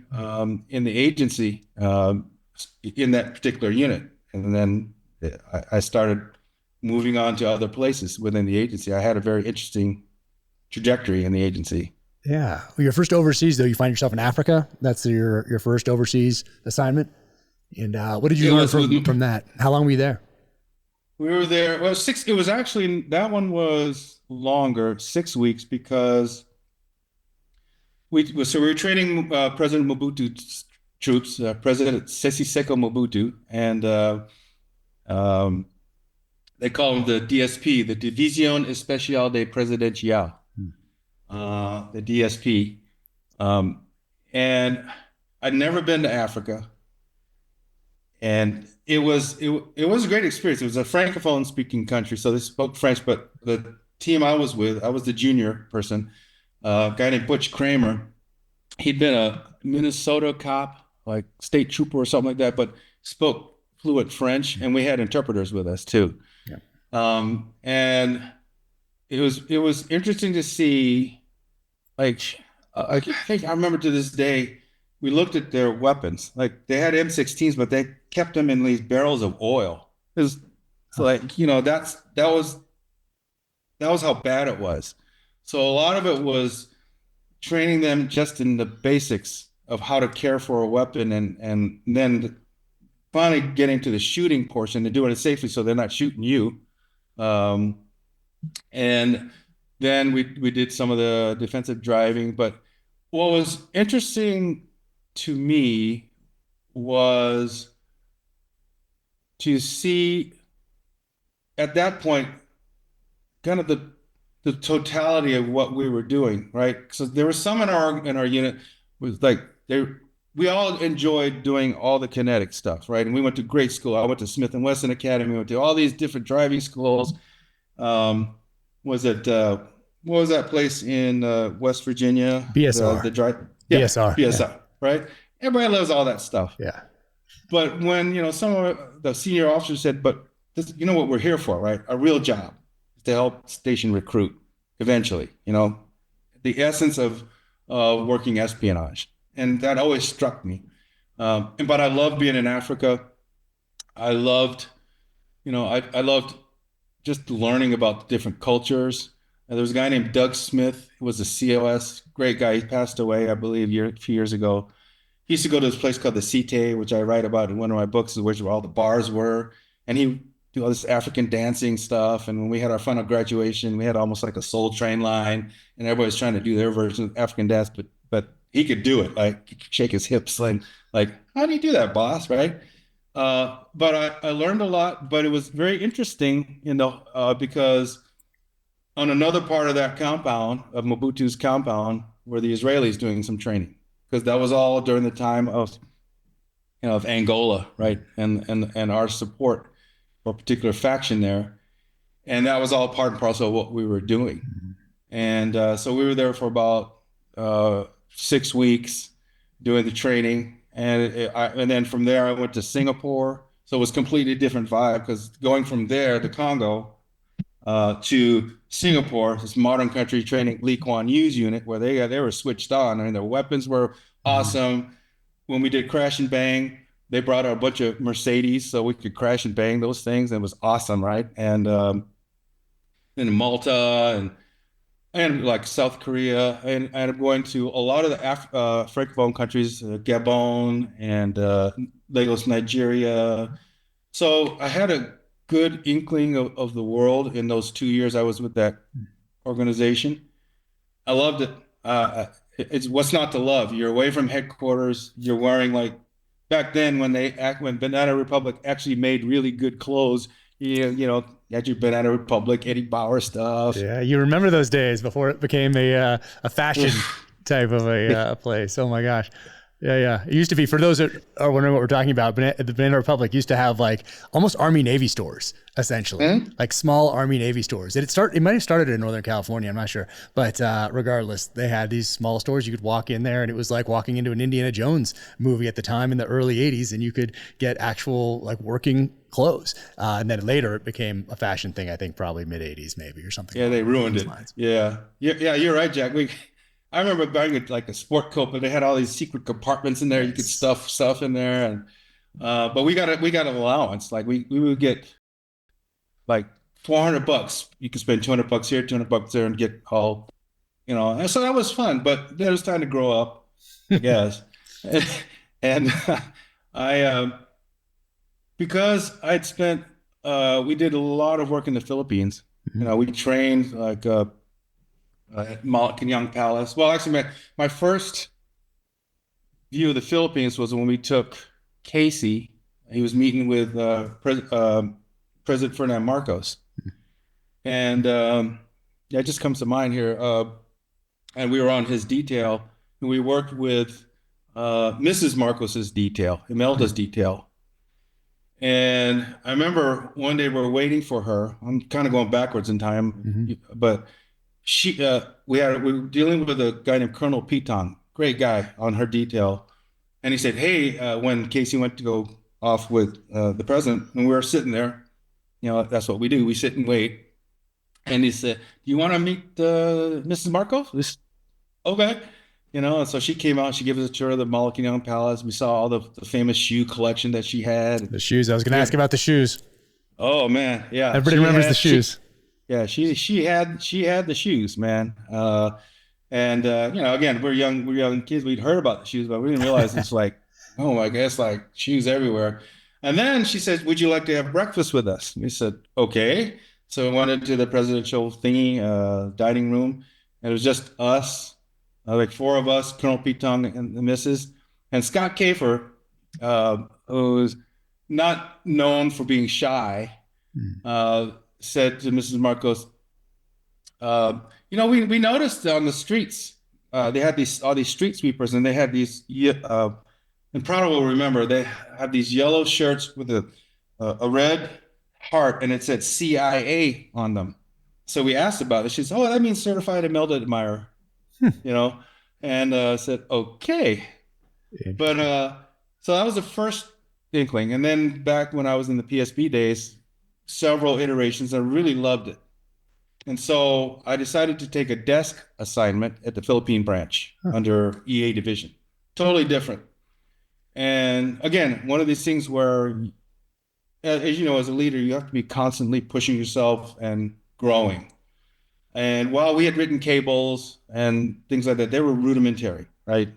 in the agency, in that particular unit. And then I started moving on to other places within the agency. I had a very interesting trajectory in the agency. Yeah. Well, your first overseas, though, you find yourself in Africa. That's your first overseas assignment. And what did you learn from that? How long were you there? We were there. Well, six. It was actually that one was longer, 6 weeks, because we were training President Mobutu's troops, President Sese Seko Mobutu, and um, they call him the DSP, the División Especial de Presidencial, the DSP. And I'd never been to Africa, and it was a great experience. It was a francophone speaking country, so they spoke French. But the team I was with, I was the junior person, a guy named Butch Kramer. He'd been a Minnesota cop, like state trooper or something like that, but spoke fluent French, and we had interpreters with us too. And it was interesting to see, like, I think I remember to this day, we looked at their weapons. Like, they had M16s, but they kept them in these barrels of oil. It was like, that was how bad it was. So a lot of it was training them just in the basics of how to care for a weapon, and then finally getting to the shooting portion and doing it safely so they're not shooting you. And then we did some of the defensive driving. But what was interesting to me was to see at that point kind of the totality of what we were doing, right? So there were some in our unit was like we all enjoyed doing all the kinetic stuff, right? And we went to great school. I went to Smith and Wesson Academy. We went to all these different driving schools. What was that place in West Virginia? BSR. BSR. BSR, Yeah. right? Everybody loves all that stuff. Yeah. But when, some of the senior officers said, but this, what we're here for, right? Our real job is to help station recruit eventually, the essence of working espionage. And that always struck me. But I loved being in Africa. I loved, I loved just learning about the different cultures. And there was a guy named Doug Smith, who was a COS, great guy. He passed away, I believe, a few years ago. He used to go to this place called the Cité, which I write about in one of my books, which where all the bars were. And he do all this African dancing stuff. And when we had our final graduation, we had almost like a Soul Train line, and everybody was trying to do their version of African dance, but he could do it, like he could shake his hips, like how do you do that, boss, right? But I learned a lot, but it was very interesting, because on another part of that compound, of Mobutu's compound, were the Israelis doing some training, because that was all during the time of Angola, right, and our support for a particular faction there, and that was all part and parcel of what we were doing. And so we were there for about 6 weeks doing the training, and then from there I went to Singapore. So it was a completely different vibe, because going from there to Congo to Singapore, this modern country training Lee Kuan Yew's unit, where they were switched on. I mean, their weapons were awesome. When we did crash and bang, they brought out a bunch of Mercedes so we could crash and bang those things. It was awesome, right? And in Malta and like South Korea, and I'm going to a lot of the Francophone countries, Gabon and Lagos, Nigeria. So I had a good inkling of the world in those 2 years I was with that organization. I loved it. It's what's not to love. You're away from headquarters. You're wearing, like, back then when Banana Republic actually made really good clothes, you had your Banana Republic, Eddie Bauer stuff. Yeah, you remember those days before it became a fashion type of a place. Oh my gosh. Yeah. It used to be, for those that are wondering what we're talking about, the Banana Republic used to have like almost Army Navy stores, essentially, like small Army Navy stores. It might have started in Northern California, I'm not sure, but regardless, they had these small stores. You could walk in there, and it was like walking into an Indiana Jones movie at the time in the early 80s, and you could get actual like working clothes. And then later it became a fashion thing, I think probably mid 80s maybe, or something. Yeah, they ruined it. Yeah, you're right, Jack. I remember buying like a sport coat, but they had all these secret compartments in there. You could stuff stuff in there, and but we got an allowance. Like we would get like $400. You could spend $200 here, $200 there, and get all, And so that was fun. But then it was time to grow up, I guess. and I because I'd spent we did a lot of work in the Philippines. You know, we trained like at Malacanang Palace. Well, actually, my first view of the Philippines was when we took Casey. He was meeting with President Ferdinand Marcos. And yeah, it just comes to mind here. And we were on his detail, and we worked with Mrs. Marcos's detail, Imelda's detail. And I remember one day we were waiting for her. I'm kind of going backwards in time, but we were dealing with a guy named Colonel Pitong, great guy on her detail. And he said, hey, when Casey went to go off with the president, and we were sitting there, you know, that's what we do. We sit and wait. And he said, do you want to meet Mrs. Marcos? Okay. You know, and so she came out, she gave us a tour of the Malacanang Palace. We saw all the famous shoe collection that she had. The shoes. I was going to ask about the shoes. Oh man. Yeah. Everybody remembers the shoes. She had the shoes, man. And you know, again, we're young kids. We'd heard about the shoes, but we didn't realize it's like, oh my God, it's like shoes everywhere. And then she said, would you like to have breakfast with us? We said, okay. So we went into the presidential thingy, dining room, and it was just us, like four of us, Colonel Pitong and the missus. And Scott Kafer, who's not known for being shy, said to Mrs. Marcos, you know, we noticed on the streets, they had all these street sweepers, and they had these, and Prado will remember, they have these yellow shirts with a red heart, and it said CIA on them. So we asked about it. She said, oh, that means certified Imelda admirer, you know, and said, okay. But so that was the first inkling. And then back when I was in the PSB days, several iterations, I really loved it. And so I decided to take a desk assignment at the Philippine branch under EA division. Totally different. And again, one of these things where, as you know, as a leader, you have to be constantly pushing yourself and growing. And while we had written cables and things like that, they were rudimentary, right?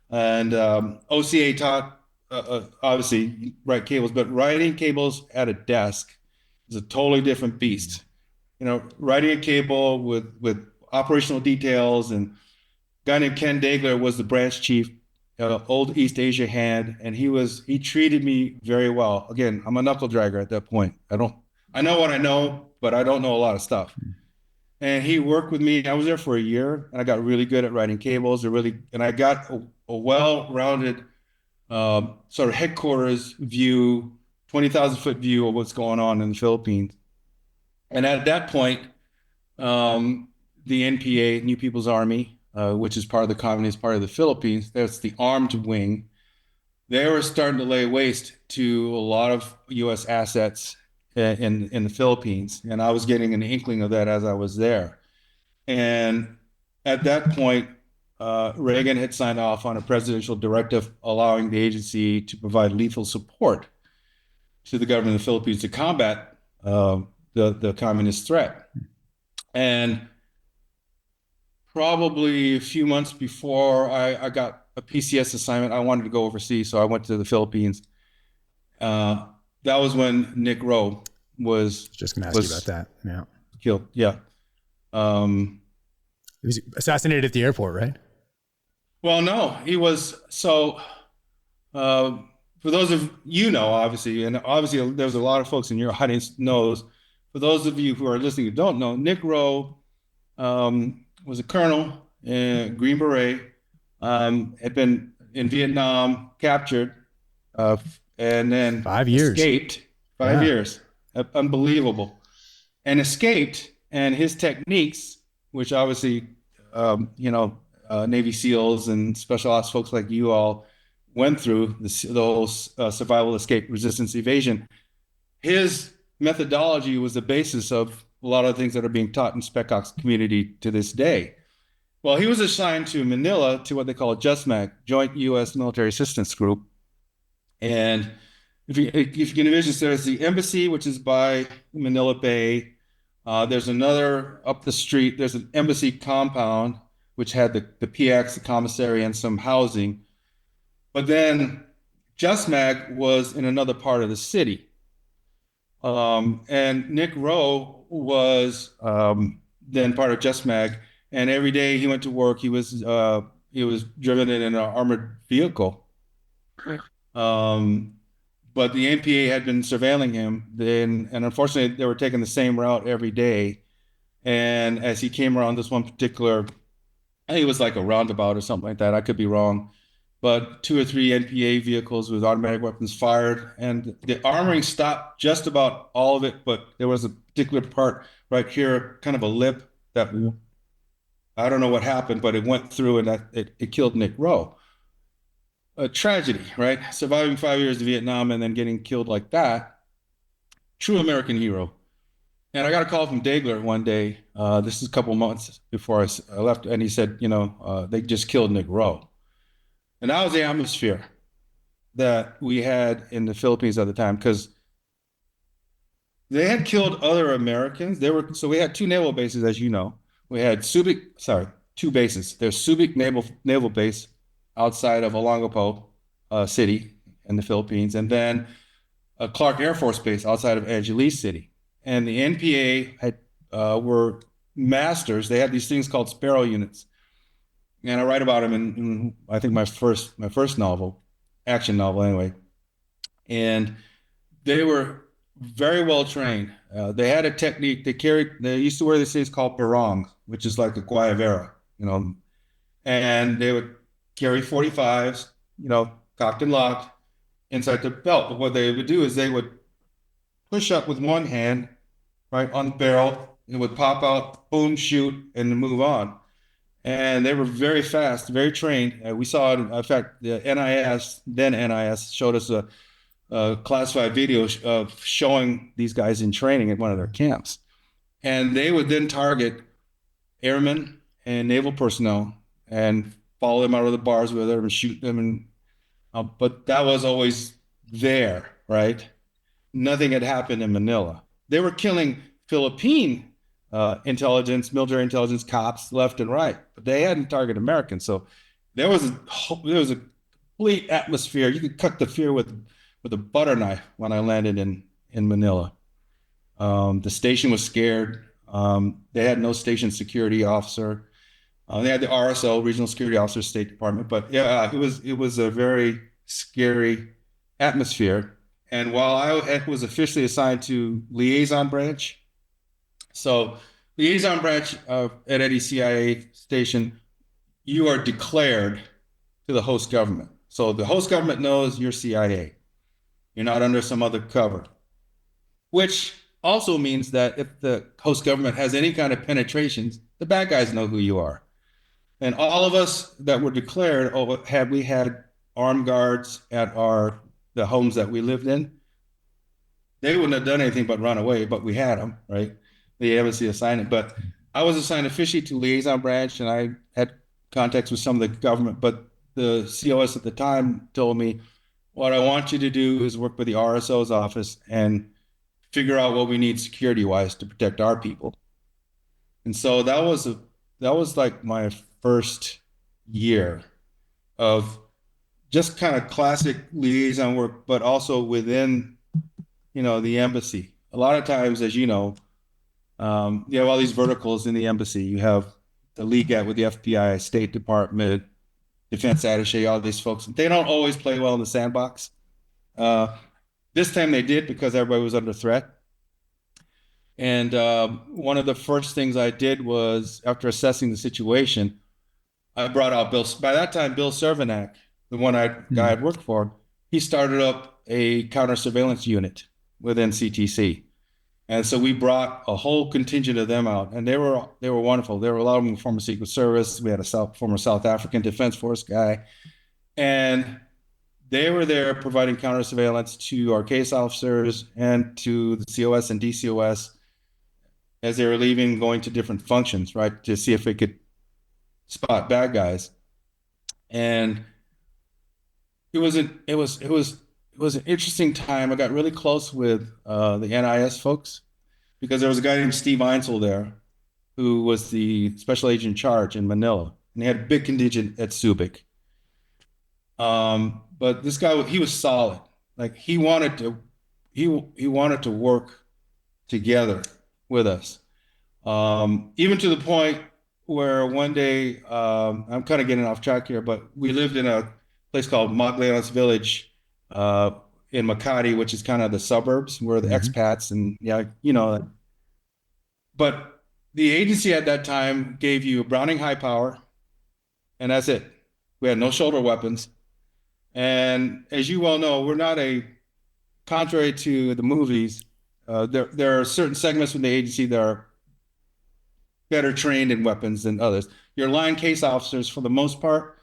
And OCA taught, obviously, write cables, but writing cables at a desk is a totally different beast. You know, writing a cable with operational details, and a guy named Ken Dagler was the branch chief, old East Asia hand, and he treated me very well. Again, I'm a knuckle dragger at that point. I know what I know, but I don't know a lot of stuff. And he worked with me. I was there for a year, and I got really good at writing cables. And I got a well-rounded sort of headquarters view, 20,000-foot view of what's going on in the Philippines. And at that point, the NPA, New People's Army, which is part of the Communist Party of the Philippines, that's the armed wing, they were starting to lay waste to a lot of U.S. assets in the Philippines. And I was getting an inkling of that as I was there. And at that point, Reagan had signed off on a presidential directive allowing the agency to provide lethal support to the government of the Philippines to combat the communist threat. And probably a few months before I got a PCS assignment, I wanted to go overseas, so I went to the Philippines. That was when Nick Rowe was just going to ask you about that. Yeah, killed. Yeah, he was assassinated at the airport, right? Well, no, he was. So, for those of you know, obviously, and obviously, there's a lot of folks in your audience knows. For those of you who are listening who don't know, Nick Rowe was a colonel in Green Beret, had been in Vietnam, captured, and then 5 years. Escaped. 5 years. Unbelievable. And escaped, and his techniques, which obviously, Navy SEALs and special ops folks like you all went through, the whole survival, escape, resistance, evasion, his methodology was the basis of a lot of things that are being taught in Spec Ops community to this day. Well, he was assigned to Manila to what they call a JUSMAG, Joint U.S. Military Assistance Group. And if you can envision, so there's the embassy, which is by Manila Bay. There's another up the street. There's an embassy compound, which had the PX, the commissary, and some housing. But then JUSMAG was in another part of the city. And Nick Rowe was then part of Just Mag, and every day he went to work, he was driven in an armored vehicle. But the NPA had been surveilling him then, and unfortunately they were taking the same route every day. And as he came around this one particular, I think it was like a roundabout or something like that, I could be wrong, but 2 or 3 NPA vehicles with automatic weapons fired, and the armoring stopped just about all of it, but there was a particular part right here, kind of a lip that I don't know what happened, but it went through, and it killed Nick Rowe. A tragedy, right? Surviving 5 years of Vietnam and then getting killed like that. True American hero. And I got a call from Dagler one day. This is a couple months before I left, and he said, they just killed Nick Rowe. And that was the atmosphere that we had in the Philippines at the time, because they had killed other Americans. So we had 2 naval bases, as you know. We had 2 bases. There's Subic Naval Base outside of Olongapo City in the Philippines, and then Clark Air Force Base outside of Angeles City. And the NPA were masters. They had these things called Sparrow units, and I write about them in I think my first novel, action novel anyway. And they were very well trained. They had a technique. They used to wear these things called barongs, which is like a guayabera, and they would carry 45s, cocked and locked inside the belt. But what they would do is they would push up with one hand, right, on the barrel. It would pop out, boom, shoot, and move on. And they were very fast, very trained. We saw it, in fact, the NIS showed us a classified video of showing these guys in training at one of their camps. And they would then target airmen and naval personnel and follow them out of the bars with them and shoot them. And but that was always there, right? Nothing had happened in Manila. They were killing Philippine intelligence, military intelligence cops left and right, but they hadn't targeted Americans. So there was a complete atmosphere. You could cut the fear with a butter knife when I landed in Manila. The station was scared. They had no station security officer. They had the RSO, Regional Security Officer, State Department. But yeah, it was a very scary atmosphere. And while I was officially assigned to liaison branch, so liaison branch at any CIA station, you are declared to the host government. So the host government knows you're CIA. You're not under some other cover, which also means that if the host government has any kind of penetrations, the bad guys know who you are. And all of us that were declared, had we had armed guards at the homes that we lived in, they wouldn't have done anything but run away, but we had them, right? The embassy assigned it. But I was assigned officially to liaison branch, and I had contacts with some of the government, but the COS at the time told me, what I want you to do is work with the RSO's office and figure out what we need security-wise to protect our people. And so that was like my first year of just kind of classic liaison work, but also within, the embassy. A lot of times, as you know, you have all these verticals in the embassy. You have the LEGAT with the FBI, State Department, Defense Attaché, all these folks. They don't always play well in the sandbox. This time they did, because everybody was under threat. And one of the first things I did was, after assessing the situation, I brought out by that time, Bill Cervenak, the guy I'd worked for, he started up a counter surveillance unit within CTC. And so we brought a whole contingent of them out, and they were wonderful. There were a lot of them former Secret Service. We had a former South African Defense Force guy, and they were there providing counter surveillance to our case officers and to the COS and DCOS as they were leaving, going to different functions, right, to see if they could spot bad guys. And it was an interesting time. I got really close with the NIS folks, because there was a guy named Steve Einsel there who was the special agent in charge in Manila, and he had a big contingent at Subic. But this guy, he was solid. Like, he wanted to he wanted to work together with us. Even to the point where one day, I'm kind of getting off track here, but we lived in a place called Magdalena's Village in Makati, which is kind of the suburbs where the expats and but the agency at that time gave you a Browning high power, and that's it. We had no shoulder weapons. And as you well know, we're not contrary to the movies, there are certain segments from the agency that are better trained in weapons than others. Your line case officers, for the most part,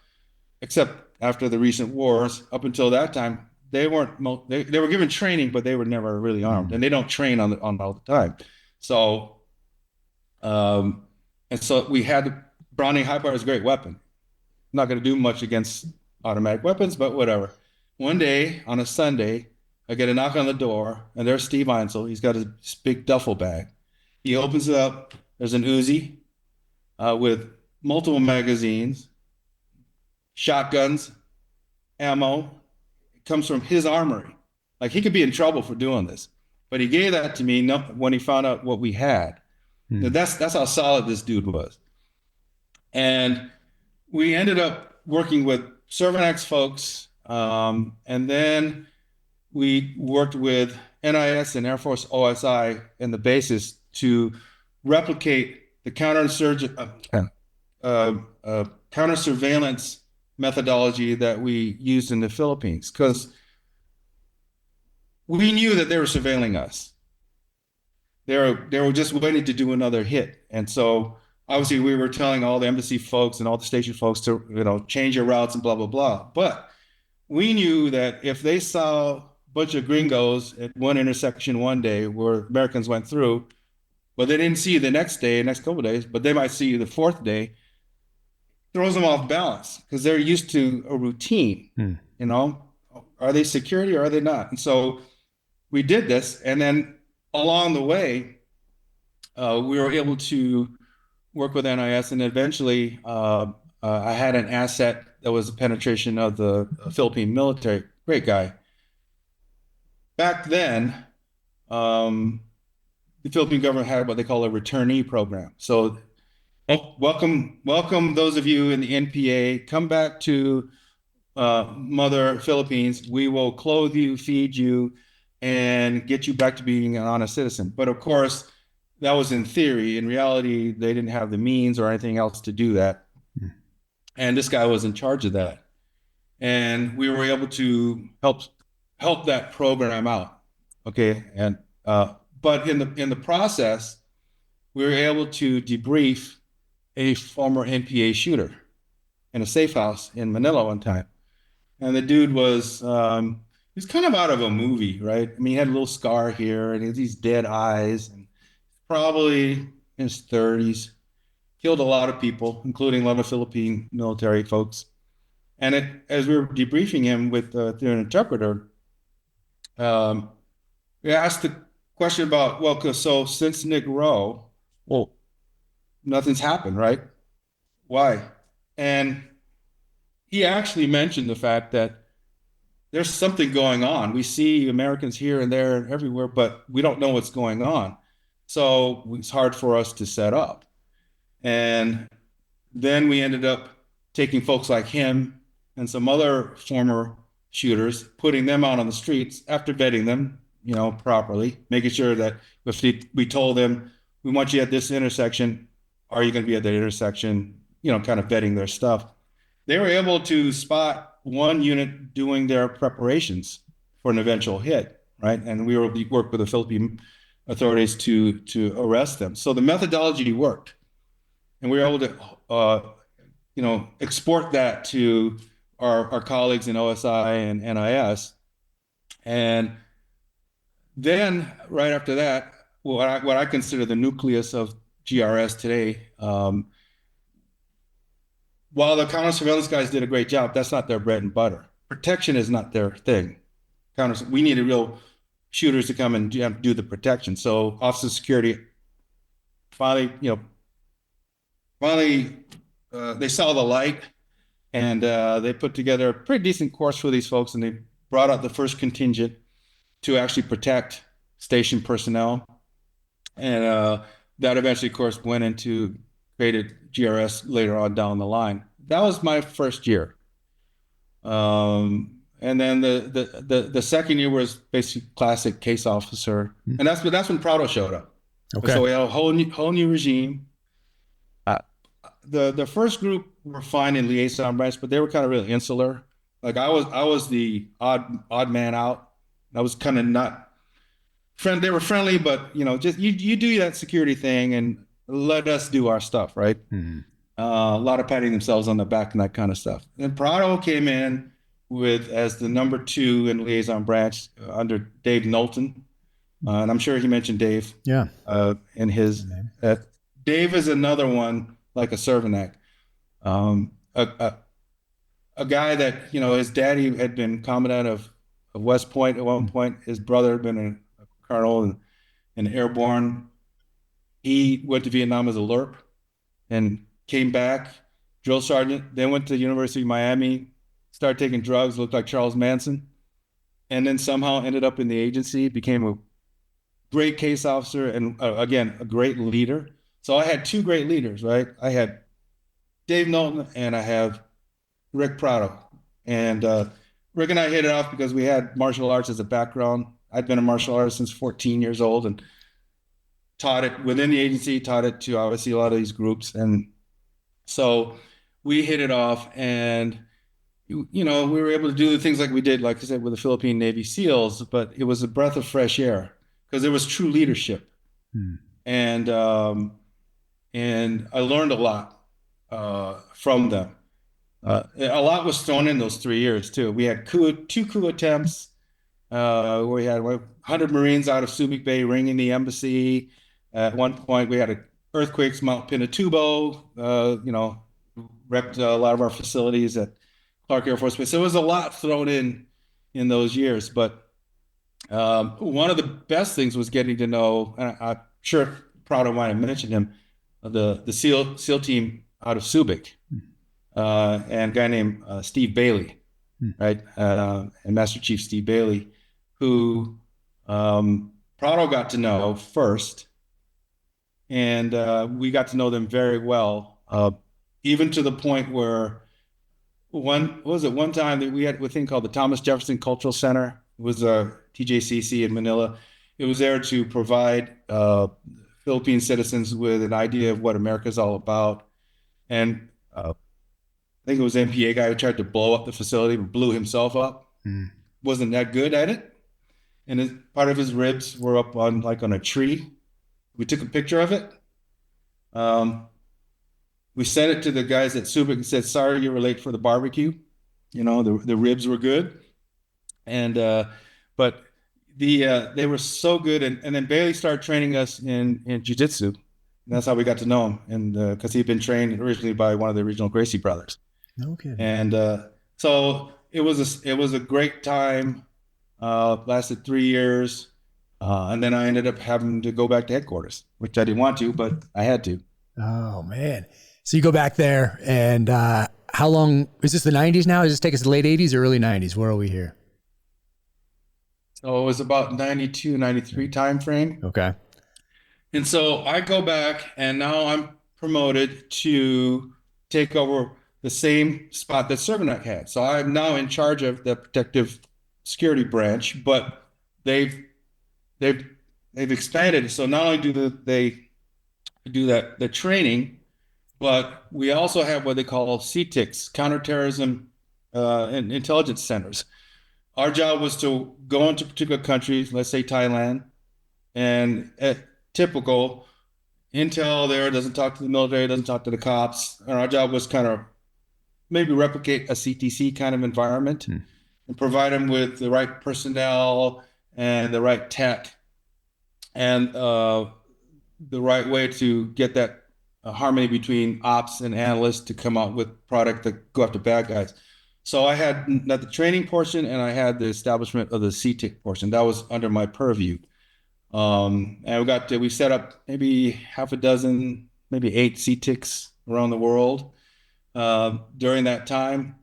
except after the recent wars, up until that time, they weren't. They were given training, but they were never really armed, and they don't train on all the time. So, and so we had Browning high power is a great weapon. Not going to do much against automatic weapons, but whatever. One day on a Sunday, I get a knock on the door, and there's Steve Einsel. He's got his big duffel bag. He opens it up. There's an Uzi with multiple magazines, shotguns, ammo. It comes from his armory. Like, he could be in trouble for doing this, but he gave that to me when he found out what we had. That's how solid this dude was. And we ended up working with Servant folks, and then we worked with NIS and Air Force OSI and the bases to replicate the counter surveillance methodology that we used in the Philippines, because we knew that they were surveilling us. They were just waiting to do another hit, and so obviously we were telling all the embassy folks and all the station folks to change your routes and blah blah blah. But we knew that if they saw a bunch of gringos at one intersection one day where Americans went through, but they didn't see you the next couple of days, but they might see you the fourth day, throws them off balance because they're used to a routine. Are they security or are they not? And so we did this, and then along the way, we were able to work with NIS, and eventually I had an asset that was a penetration of the Philippine military. Great guy. Back then, the Philippine government had what they call a returnee program. So welcome those of you in the NPA, come back to Mother Philippines. We will clothe you, feed you, and get you back to being an honest citizen. But of course, that was in theory. In reality, they didn't have the means or anything else to do that. And this guy was in charge of that. And we were able to help that program out. Okay. And but in the process, we were able to debrief a former NPA shooter in a safe house in Manila one time. And the dude was he's kind of out of a movie, right? I mean, he had a little scar here and he had these dead eyes, and probably in his 30s, killed a lot of people, including a lot of Philippine military folks. And as we were debriefing him through an interpreter, we asked the question about, so since Nick Rowe, nothing's happened, right? Why? And he actually mentioned the fact that there's something going on. We see Americans here and there and everywhere, but we don't know what's going on. So it's hard for us to set up. And then we ended up taking folks like him and some other former shooters, putting them out on the streets after vetting them, properly, making sure that if we told them, we want you at this intersection, are you going to be at that intersection, kind of vetting their stuff. They were able to spot one unit doing their preparations for an eventual hit, right? And we worked with the Philippine authorities to arrest them. So the methodology worked, and we were able to, export that to our colleagues in OSI and NIS. And then right after that, what I consider the nucleus of GRS today, while the counter surveillance guys did a great job, that's not their bread and butter. Protection is not their thing. We needed real shooters to come and do the protection. So Office of Security finally they saw the light, and they put together a pretty decent course for these folks, and they brought out the first contingent. to actually protect station personnel. And that eventually, of course, went into created GRS later on down the line. That was my first year. And then the second year was basically classic case officer. And that's when Prado showed up. Okay. So we had a whole new regime. The first group were fine in liaison branch, but they were kind of really insular. Like I was the odd man out. I was kind of not friend. They were friendly, but just you do that security thing and let us do our stuff, right? A lot of patting themselves on the back and that kind of stuff. And Prado came in as the number 2 in liaison branch under Dave Knowlton. And I'm sure he mentioned Dave. Yeah. In his, Dave is another one like a Cervenak. A guy that, his daddy had been commandant of West Point at one point. His brother had been a colonel and airborne. He went to Vietnam as a LERP and came back, drill sergeant, then went to the University of Miami, started taking drugs, looked like Charles Manson, and then somehow ended up in the agency, became a great case officer, and again, a great leader. So I had 2 great leaders, right? I had Dave Knowlton and I have Rick Prado. And Rick and I hit it off because we had martial arts as a background. I'd been a martial artist since 14 years old and taught it within the agency, taught it to obviously a lot of these groups. And so we hit it off, and we were able to do the things like we did, like I said, with the Philippine Navy SEALs, but it was a breath of fresh air because there was true leadership. And I learned a lot from them. A lot was thrown in those 3 years too. We had 2 coup attempts. We had 100 Marines out of Subic Bay ringing the embassy. At one point, we had earthquakes, Mount Pinatubo. Wrecked a lot of our facilities at Clark Air Force Base. So it was a lot thrown in those years. But one of the best things was getting to know, and I'm sure Prado might have mentioned him, the SEAL team out of Subic, and a guy named Steve Bailey, right? And Master Chief Steve Bailey, who Prado got to know first, and we got to know them very well, even to the point where one time that we had a thing called the Thomas Jefferson Cultural Center. It was a TJCC in Manila. It was there to provide Philippine citizens with an idea of what America's all about. And I think it was an MPA guy who tried to blow up the facility, blew himself up. Wasn't that good at it. And part of his ribs were up on a tree. We took a picture of it. We sent it to the guys at Subic and said, "Sorry, you were late for the barbecue. The ribs were good." And but they were so good. And then Bailey started training us in jiu-jitsu. That's how we got to know him. And because he'd been trained originally by one of the original Gracie brothers. Okay. And so it was a great time. Lasted 3 years. And then I ended up having to go back to headquarters, which I didn't want to, but I had to. Oh, man. So you go back there, and how long, is this the 90s now? Does this take us to the late 80s or early 90s? Where are we here? So it was about 92, 93 time frame. Okay. And so I go back, and now I'm promoted to take over the same spot that Cervenak had. So I'm now in charge of the protective security branch, but they've expanded. So not only do they do the training, but we also have what they call CTICs, counterterrorism and intelligence centers. Our job was to go into particular countries, let's say Thailand, and typical intel there doesn't talk to the military, doesn't talk to the cops. And our job was kind of maybe replicate a CTC kind of environment and provide them with the right personnel and the right tech and the right way to get that harmony between ops and analysts to come out with product that go after bad guys. So I had the training portion and I had the establishment of the CTIC portion. That was under my purview. And we set up maybe half a dozen, maybe 8 CTICs around the world during that time.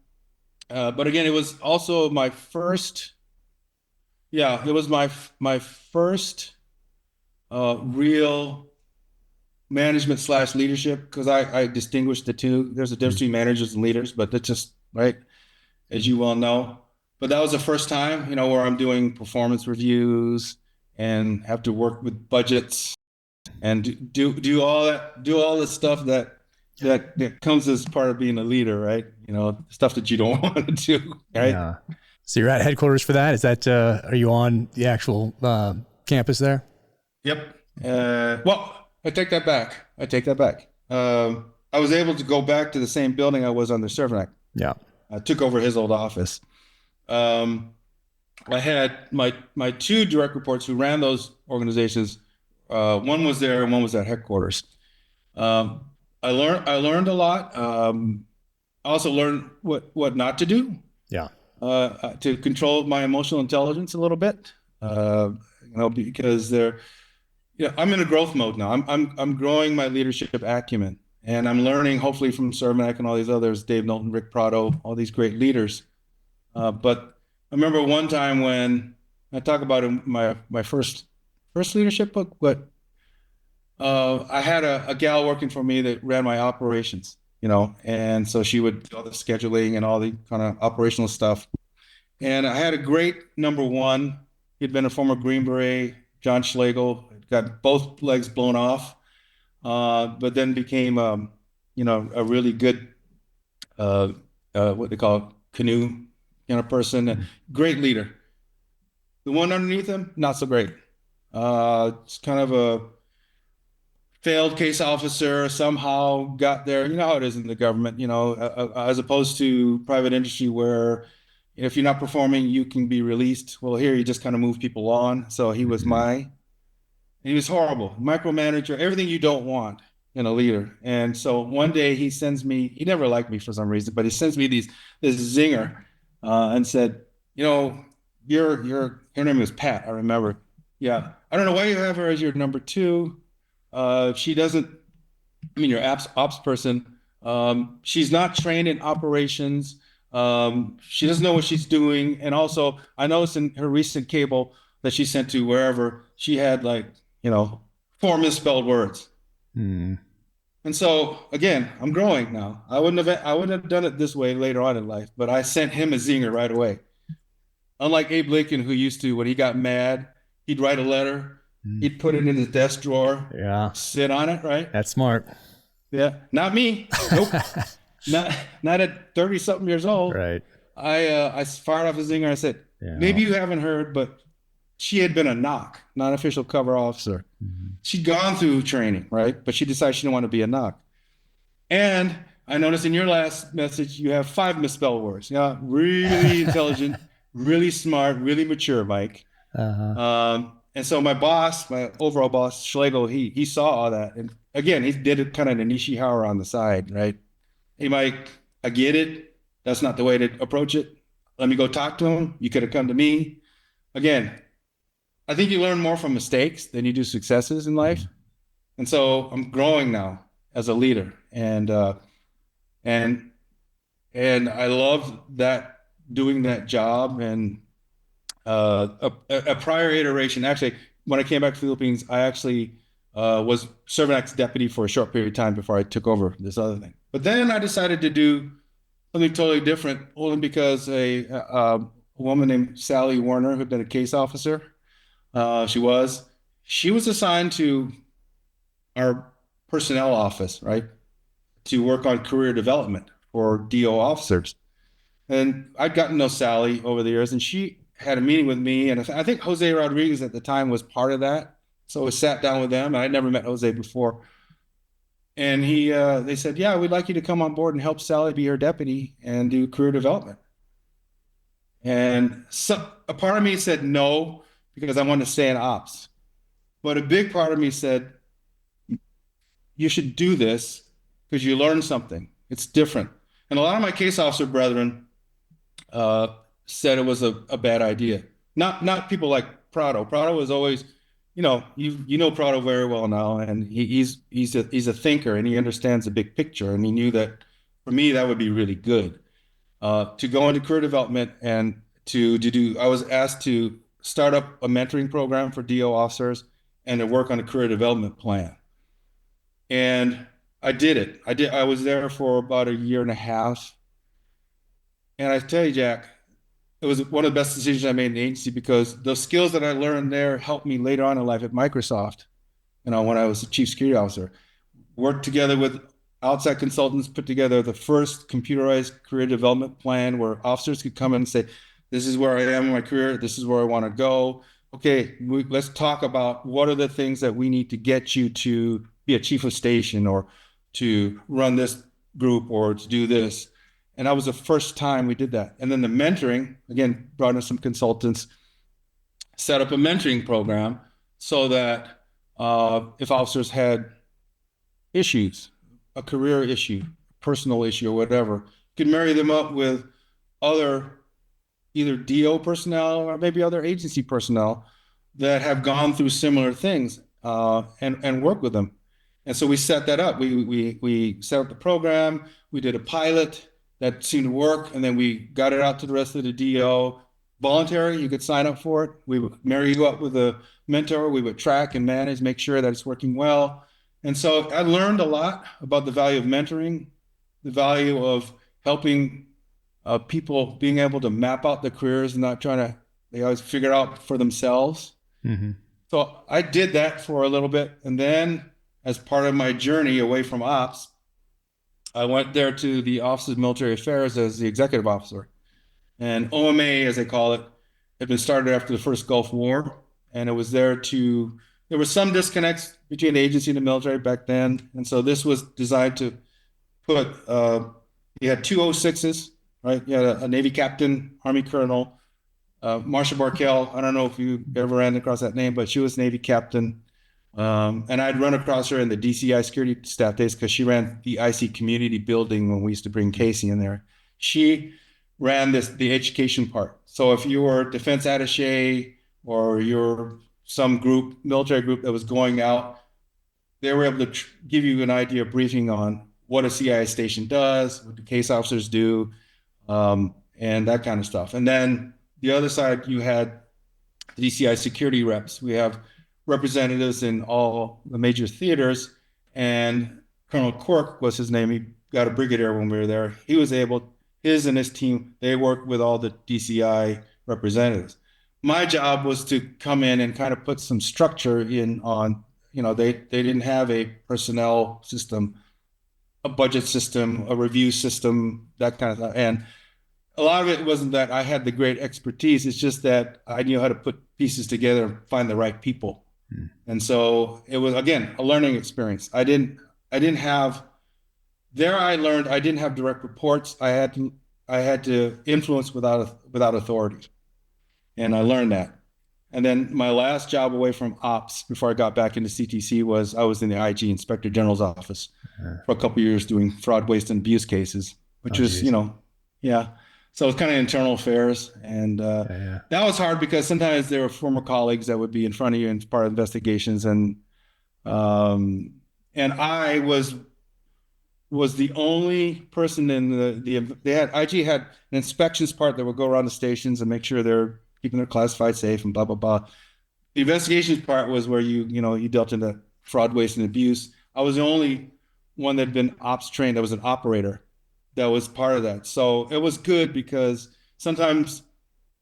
But again, it was also my first Yeah, it was my first real management slash leadership, because I distinguish the two. There's a difference between managers and leaders, but that's just right, as you well know. But that was the first time, where I'm doing performance reviews and have to work with budgets and do all the stuff that comes as part of being a leader, right? Stuff that you don't want to do, right? Yeah. So you're at headquarters for that? Is that, are you on the actual campus there? Yep. Well, I take that back. I was able to go back to the same building I was under Cernak. Yeah. I took over his old office. I had my two direct reports who ran those organizations. One was there and one was at headquarters. I learned a lot. I also learned what not to do. Yeah. To control my emotional intelligence a little bit. Because I'm in a growth mode now. I'm growing my leadership acumen, and I'm learning hopefully from Cermak and all these others, Dave Knowlton, Rick Prado, all these great leaders. But I remember one time when I talk about in my first leadership book, but I had a gal working for me that ran my operations, and so she would do all the scheduling and all the kind of operational stuff. And I had a great number one. He'd been a former Green Beret, John Schlegel, got both legs blown off, but then became, a really good, what they call canoe person, and great leader. The one underneath him, not so great. It's kind of a failed case officer, somehow got there. You know how it is in the government, as opposed to private industry where if you're not performing, you can be released. Well, here you just kind of move people on. So he was horrible, micromanager, everything you don't want in a leader. And so one day he never liked me for some reason, but he sends me this zinger and said, your name is Pat, I remember. Yeah. I don't know why you have her as your number two. She doesn't, your ops person. She's not trained in operations. She doesn't know what she's doing. And also I noticed in her recent cable that she sent to wherever, she had 4 misspelled words. And so again, I'm growing now. I wouldn't have done it this way later on in life, but I sent him a zinger right away. Unlike Abe Lincoln, who used to, when he got mad, he'd write a letter, he'd put it in his desk drawer, sit on it, right? That's smart. Yeah, not me. Nope. Not at 30 something years old. Right. I fired off a zinger. I said, maybe you haven't heard, but she had been a NOC, non-official cover officer. She'd gone through training, right? But she decided she didn't want to be a NOC. And I noticed in your last message, you have 5 misspelled words. Yeah, really intelligent, really smart, really mature, Mike. And so my overall boss, Schlegel, he saw all that. And again, he did it kind of the Nishihara on the side, right? Hey, Mike, I get it. That's not the way to approach it. Let me go talk to him. You could have come to me. Again, I think you learn more from mistakes than you do successes in life. And so I'm growing now as a leader. And I love that, doing that job. And a prior iteration, actually, when I came back to the Philippines, I actually was Cermak's deputy for a short period of time before I took over this other thing. But then I decided to do something totally different, only because a woman named Sally Warner, who had been a case officer, she was assigned to our personnel office, right, to work on career development for DO officers. And I'd gotten to know Sally over the years, and she had a meeting with me, and I think Jose Rodriguez at the time was part of that. So I sat down with them, and I'd never met Jose before. And they said, yeah, we'd like you to come on board and help Sally be her deputy and do career development. And so a part of me said no, because I wanted to stay in ops. But a big part of me said, you should do this because you learn something. It's different. And a lot of my case officer brethren said it was a bad idea. Not people like Prado. Prado was always, you know Prado very well now, and he's a thinker, and he understands the big picture, and he knew that for me that would be really good to go into career development and to do. I was asked to start up a mentoring program for DO officers and to work on a career development plan. And I did it. I was there for about a year and a half. And I tell you, Jack, it was one of the best decisions I made in the agency, because the skills that I learned there helped me later on in life at Microsoft, when I was the chief security officer. Worked together with outside consultants, put together the first computerized career development plan where officers could come in and say, this is where I am in my career, this is where I want to go. Okay, let's talk about what are the things that we need to get you to be a chief of station, or to run this group, or to do this. And that was the first time we did that. And then the mentoring, again, brought in some consultants, set up a mentoring program so that if officers had issues, a career issue, personal issue, or whatever, could marry them up with other either DO personnel or maybe other agency personnel that have gone through similar things, and work with them. And so we set that up. We set up the program. We did a pilot that seemed to work, and then we got it out to the rest of the DO. Voluntary, you could sign up for it. We would marry you up with a mentor. We would track and manage, make sure that it's working well. And so I learned a lot about the value of mentoring, the value of helping people being able to map out their careers and not trying to, they always figure it out for themselves. Mm-hmm. So I did that for a little bit. And then as part of my journey away from ops, I went there to the Office of Military Affairs as the executive officer. And OMA, as they call it, had been started after the first Gulf War. And it was there were some disconnects between the agency and the military back then. And so this was designed to put, you had two 06s, right? You had a Navy captain, Army colonel, Marsha Barkell. I don't know if you ever ran across that name, but she was Navy captain. And I'd run across her in the DCI security staff days because she ran the IC community building when we used to bring Casey in there. She ran the education part. So if you were defense attaché or you're some group, military group that was going out, they were able to give you an idea, of briefing on what a CIA station does, what the case officers do, and that kind of stuff. And then the other side, you had the DCI security reps. We have representatives in all the major theaters, and Colonel Cork was his name. He got a brigadier when we were there. He was able, his and his team, they worked with all the DCI representatives. My job was to come in and kind of put some structure in on, they didn't have a personnel system, a budget system, a review system, that kind of stuff. And a lot of it wasn't that I had the great expertise. It's just that I knew how to put pieces together and find the right people. And so it was, again, a learning experience. I learned I didn't have direct reports. I had to influence without authority. And I learned that. And then my last job away from ops before I got back into CTC was I was in the IG Inspector General's office for a couple of years doing fraud, waste, and abuse cases, which was, yeah. So it was kind of internal affairs. And that was hard because sometimes there were former colleagues that would be in front of you as part of investigations. And I was the only person in IG had an inspections part that would go around the stations and make sure they're keeping their classified safe and blah, blah, blah. The investigations part was where you dealt in the fraud, waste, and abuse. I was the only one that had been ops trained. I was an operator that was part of that. So it was good because sometimes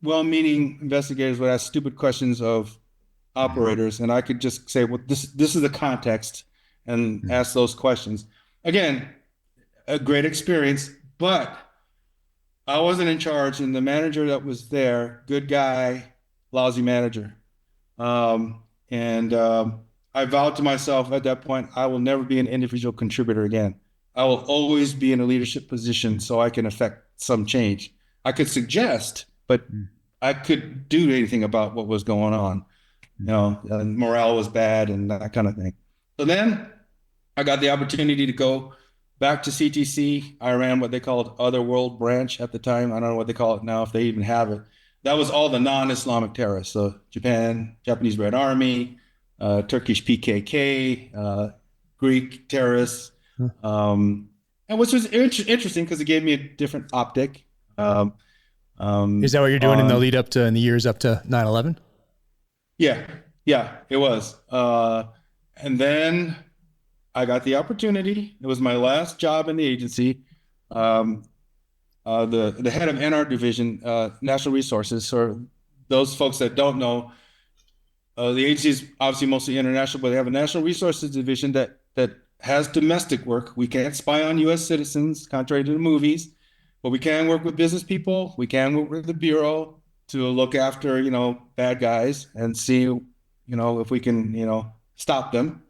well-meaning investigators would ask stupid questions of operators, and I could just say, well, this is the context, and ask those questions. Again, a great experience, but I wasn't in charge, and the manager that was there, good guy, lousy manager. I vowed to myself at that point, I will never be an individual contributor again. I will always be in a leadership position so I can affect some change. I could suggest, but I couldn't do anything about what was going on. And morale was bad and that kind of thing. So then I got the opportunity to go back to CTC. I ran what they called Other World Branch at the time. I don't know what they call it now, if they even have it. That was all the non-Islamic terrorists. So Japan, Japanese Red Army, Turkish PKK, Greek terrorists. And which was interesting because it gave me a different optic. Is that what you're doing in the years up to 9/11? Yeah, it was. And then I got the opportunity. It was my last job in the agency. Um, the head of NR division, National Resources. So those folks that don't know, the agency is obviously mostly international, but they have a National Resources division that has domestic work. We can't spy on U.S. citizens, contrary to the movies, but we can work with business people. We can work with the bureau to look after, bad guys and see, if we can, stop them.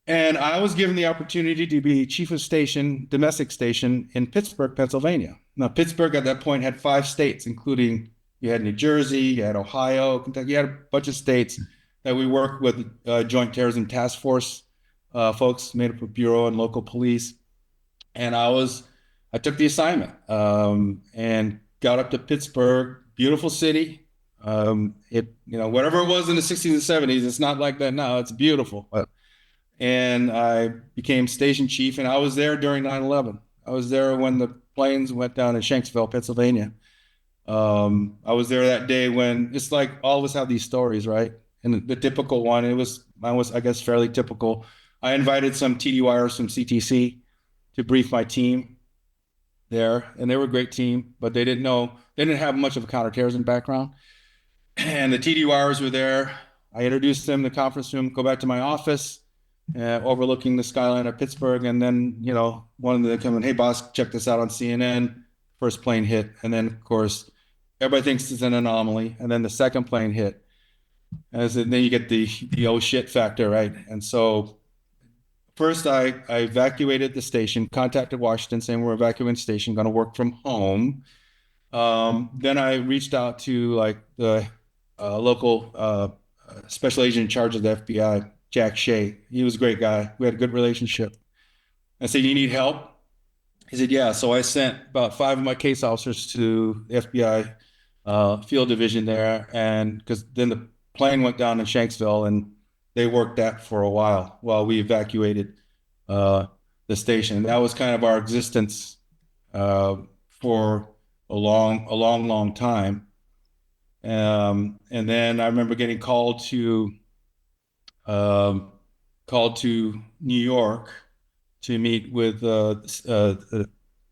And I was given the opportunity to be chief of station, domestic station in Pittsburg, Pennsylvania. Now, Pittsburg at that point had 5 states, including you had New Jersey, you had Ohio, Kentucky, you had a bunch of states that we worked with Joint Terrorism Task Force folks made up of bureau and local police. And I took the assignment and got up to Pittsburgh, beautiful city. Whatever it was in the 60s and 70s, it's not like that now. It's beautiful. And I became station chief, and I was there during 9/11. I was there when the planes went down in Shanksville, Pennsylvania. I was there that day when it's like all of us have these stories, right? And the typical one, mine was, I guess, fairly typical. I invited some TDYers from CTC to brief my team there, and they were a great team, but they didn't have much of a counterterrorism background. And the TDYers were there. I introduced them in the conference room, go back to my office, overlooking the skyline of Pittsburgh. And then, one of them come in, hey, boss, check this out on CNN. First plane hit. And then, of course, everybody thinks it's an anomaly. And then the second plane hit. And then you get the oh shit factor, right? And so first I evacuated the station, contacted Washington saying we're evacuating the station, going to work from home. Then I reached out to like the local special agent in charge of the FBI, Jack Shea. He was a great guy. We had a good relationship. I said, you need help? He said, yeah. So I sent about 5 of my case officers to the FBI field division there. And because then the plane went down in Shanksville, and they worked that for a while we evacuated the station. That was kind of our existence for a long time. And then I remember getting called to New York to meet with the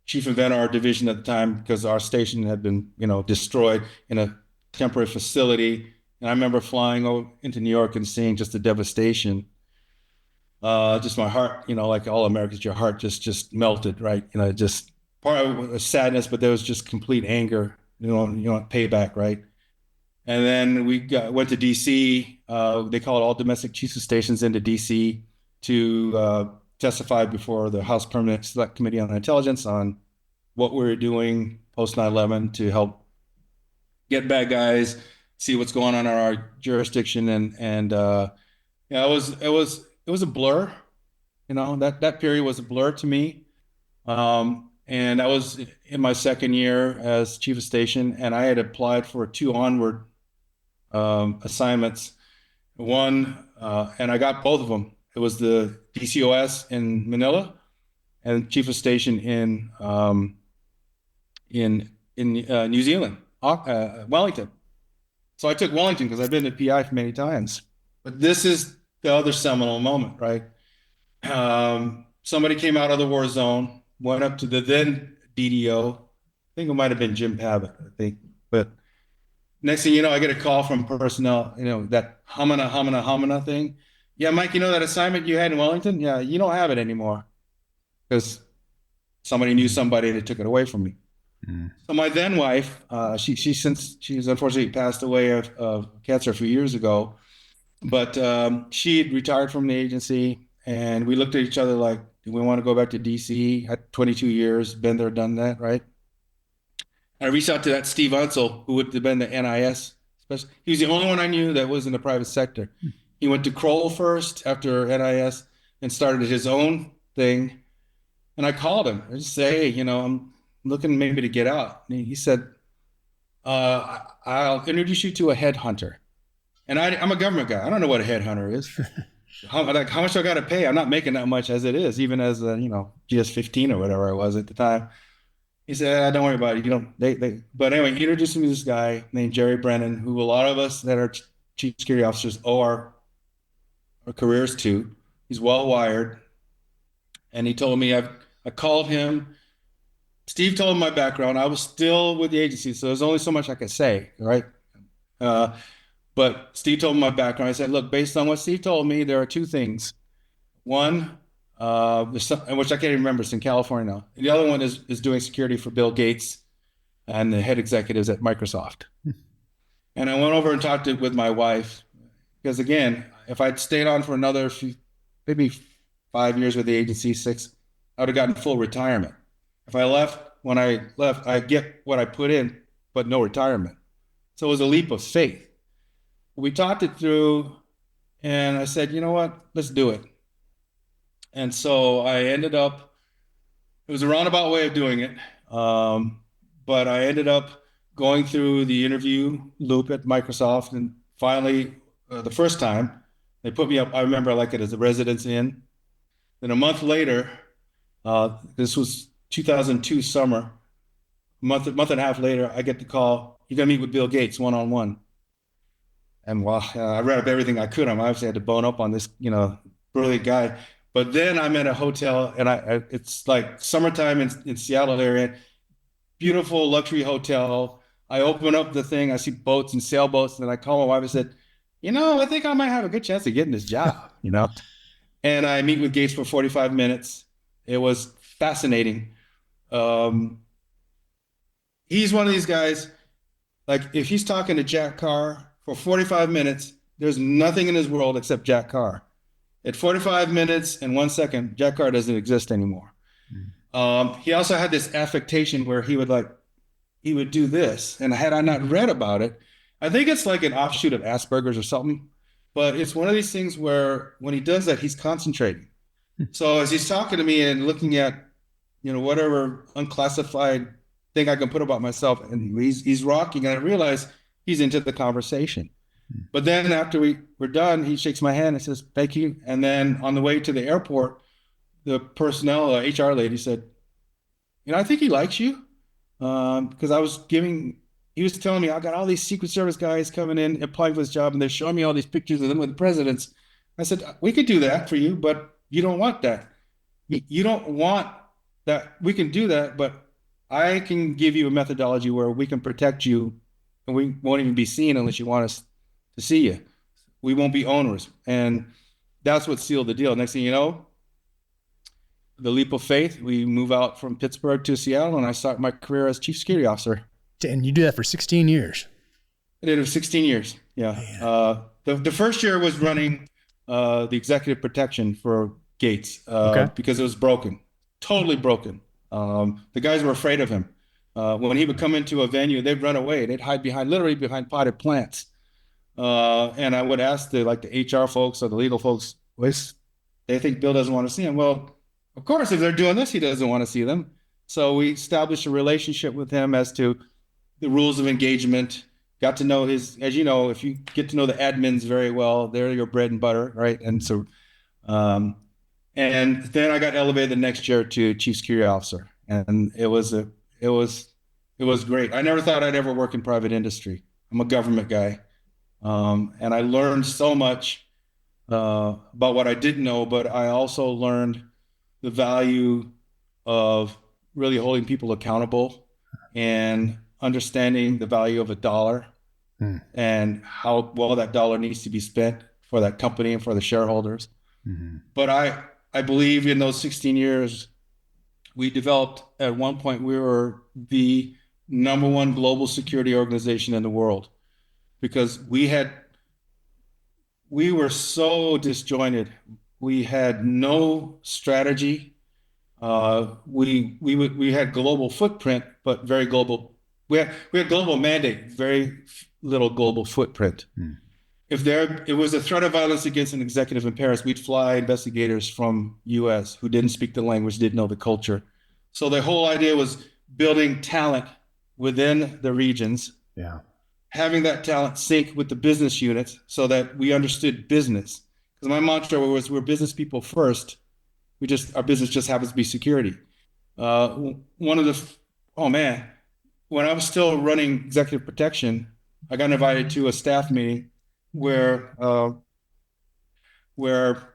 chief of NR division at the time, because our station had been, destroyed in a temporary facility. And I remember flying into New York and seeing just the devastation. Just my heart, like all Americans, your heart just melted, right? Just part of it was sadness, but there was just complete anger, payback, right? And then we went to DC. They call it all domestic chiefs of stations into DC to testify before the House Permanent Select Committee on Intelligence on what we were doing post 9/11 to help get bad guys, see what's going on in our jurisdiction, and it was a blur. That period was a blur to me. And I was in my second year as chief of station, and I had applied for 2 onward assignments. One, and I got both of them. It was the DCOS in Manila and chief of station in New Zealand, Wellington. So I took Wellington because I've been to PI for many times. But this is the other seminal moment, right? Somebody came out of the war zone, went up to the then DDO. I think it might have been Jim Pavitt, But next thing you know, I get a call from personnel, that humana thing. Yeah, Mike, that assignment you had in Wellington? Yeah, you don't have it anymore because somebody knew somebody that took it away from me. So my then wife, she's unfortunately passed away of cancer a few years ago, but she had retired from the agency, and we looked at each other like, do we want to go back to DC? Had 22 years, been there, done that, right? I reached out to that Steve Unsel, who would have been the NIS special. He was the only one I knew that was in the private sector. He went to Kroll first after NIS and started his own thing. And I called him. I just say, hey, I'm looking maybe to get out. And he said, I'll introduce you to a headhunter. And I'm a government guy. I don't know what a headhunter is. How much do I got to pay? I'm not making that much as it is, even as a, GS-15 or whatever I was at the time. He said, don't worry about it. But anyway, he introduced me to this guy named Jerry Brennan, who a lot of us that are chief security officers owe our careers to. He's well wired. And he told me, I called him. Steve told him my background. I was still with the agency, so there's only so much I could say, right? But Steve told me my background. I said, look, based on what Steve told me, there are two things. One, which I can't even remember, it's in California now. The other one is doing security for Bill Gates and the head executives at Microsoft. And I went over and talked with my wife, because again, if I'd stayed on for another maybe 5 years with the agency, 6, I would have gotten full retirement. If I left, when I left, I get what I put in, but no retirement. So it was a leap of faith. We talked it through, and I said, you know what, let's do it. And so I ended up, it was a roundabout way of doing it, but I ended up going through the interview loop at Microsoft, and finally, the first time, they put me up, I remember like it as a residence inn. Then a month later, this was 2002 summer, a month and a half later, I get the call, you're gonna meet with Bill Gates one-on-one. And while I read up everything I could, I obviously had to bone up on this, brilliant guy. But then I'm at a hotel, and it's like summertime in Seattle area, beautiful luxury hotel. I open up the thing, I see boats and sailboats, and I call my wife and said, I think I might have a good chance of getting this job, And I meet with Gates for 45 minutes. It was fascinating. He's one of these guys, like if he's talking to Jack Carr for 45 minutes, there's nothing in his world except Jack Carr. At 45 minutes and 1 second, Jack Carr doesn't exist anymore. He also had this affectation where he would do this. And had I not read about it, I think it's like an offshoot of Asperger's or something, but it's one of these things where when he does that, he's concentrating. So as he's talking to me and looking at, whatever unclassified thing I can put about myself, and he's rocking, and I realize he's into the conversation. But then after we're done, he shakes my hand and says, thank you. And then on the way to the airport, the personnel, HR lady said, I think he likes you. Because he was telling me, I got all these Secret Service guys coming in, applying for this job, and they're showing me all these pictures of them with the presidents. I said, we could do that for you, but you don't want that. You don't want that. We can do that, but I can give you a methodology where we can protect you, and we won't even be seen unless you want us to see you. We won't be owners. And that's what sealed the deal. Next thing you know, the leap of faith, we move out from Pittsburg to Seattle, and I start my career as chief security officer. And you do that for 16 years. I did it for 16 years. Yeah. The first year was running the executive protection for Gates because it was broken, totally broken. The guys were afraid of him. When he would come into a venue, they'd run away. They'd hide literally behind potted plants. And I would ask the HR folks or the legal folks, they think Bill doesn't want to see him. Well, of course, if they're doing this, he doesn't want to see them. So we established a relationship with him as to the rules of engagement, got to know as you know, if you get to know the admins very well, they're your bread and butter, right? And so, and then I got elevated the next year to chief security officer. And it was great. I never thought I'd ever work in private industry. I'm a government guy. And I learned so much about what I didn't know, but I also learned the value of really holding people accountable and understanding the value of a dollar and how well that dollar needs to be spent for that company and for the shareholders. But I believe in those 16 years, we developed, at one point, we were the #1 global security organization in the world, because we were so disjointed. We had no strategy. We had global footprint, but very global. We had global mandate, very little global footprint. If it was a threat of violence against an executive in Paris, we'd fly investigators from US who didn't speak the language, didn't know the culture. So the whole idea was building talent within the regions. Yeah. Having that talent sync with the business units so that we understood business. Because my mantra was, we're business people first. Our business just happens to be security. When I was still running executive protection, I got invited to a staff meeting, where where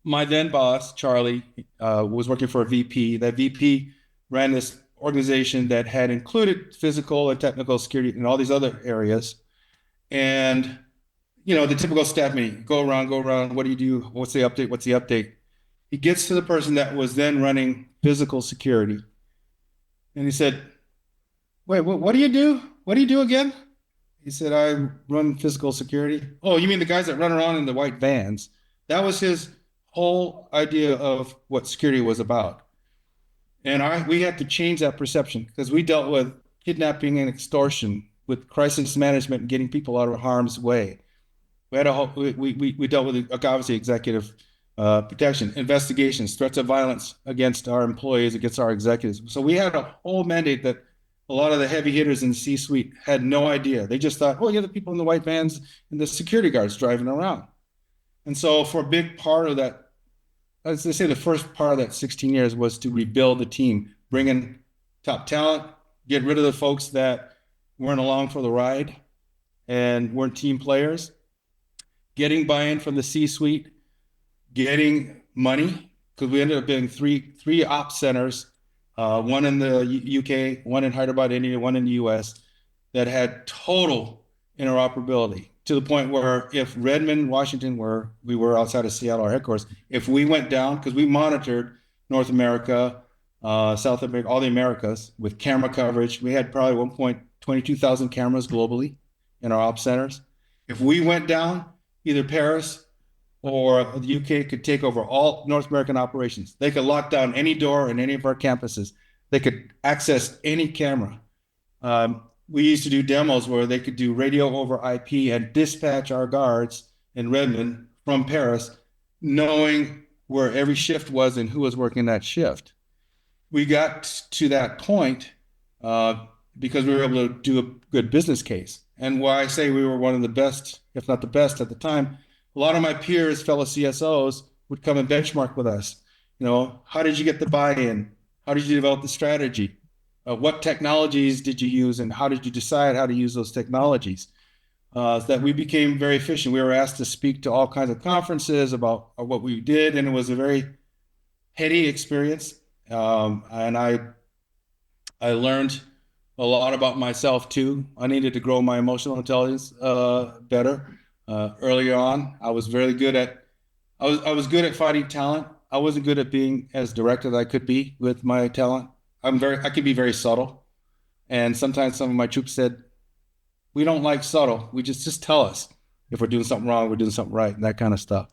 my then boss, Charlie, was working for a VP. That VP ran this organization that had included physical and technical security and all these other areas. And, the typical staff meeting, go around, what do you do? What's the update? What's the update? He gets to the person that was then running physical security. And he said, wait, what do you do? What do you do again? He said, I run physical security. Oh, you mean the guys that run around in the white vans? That was his whole idea of what security was about. And we had to change that perception because we dealt with kidnapping and extortion, with crisis management and getting people out of harm's way. We had we dealt with obviously executive protection, investigations, threats of violence against our employees, against our executives. So we had a whole mandate that a lot of the heavy hitters in the C-suite had no idea. They just thought, oh, yeah, the people in the white vans and the security guards driving around. And so for a big part of that, as they say, the first part of that 16 years was to rebuild the team, bring in top talent, get rid of the folks that weren't along for the ride and weren't team players, getting buy-in from the C-suite, getting money, because we ended up being three ops centers, one in the UK, one in Hyderabad, India, one in the US, that had total interoperability to the point where if Redmond, Washington, where we were outside of Seattle, our headquarters, if we went down, because we monitored North America, South America, all the Americas with camera coverage. We had probably 1.22,000 cameras globally in our ops centers. If we went down, either Paris or the UK could take over all North American operations. They could lock down any door in any of our campuses. They could access any camera. We used to do demos where they could do radio over IP and dispatch our guards in Redmond from Paris, knowing where every shift was and who was working that shift. We got to that point because we were able to do a good business case. And why I say we were one of the best, if not the best at the time, a lot of my peers, fellow CSOs, would come and benchmark with us. How did you get the buy-in? How did you develop the strategy? What technologies did you use, and how did you decide how to use those technologies? That we became very efficient. We were asked to speak to all kinds of conferences about what we did, and it was a very heady experience. And I learned a lot about myself too. I needed to grow my emotional intelligence better. Earlier on, I was very good at I was good at finding talent. I wasn't good at being as direct as I could be with my talent. I could be very subtle. And sometimes some of my troops said, we don't like subtle. We just tell us if we're doing something wrong, we're doing something right, and that kind of stuff.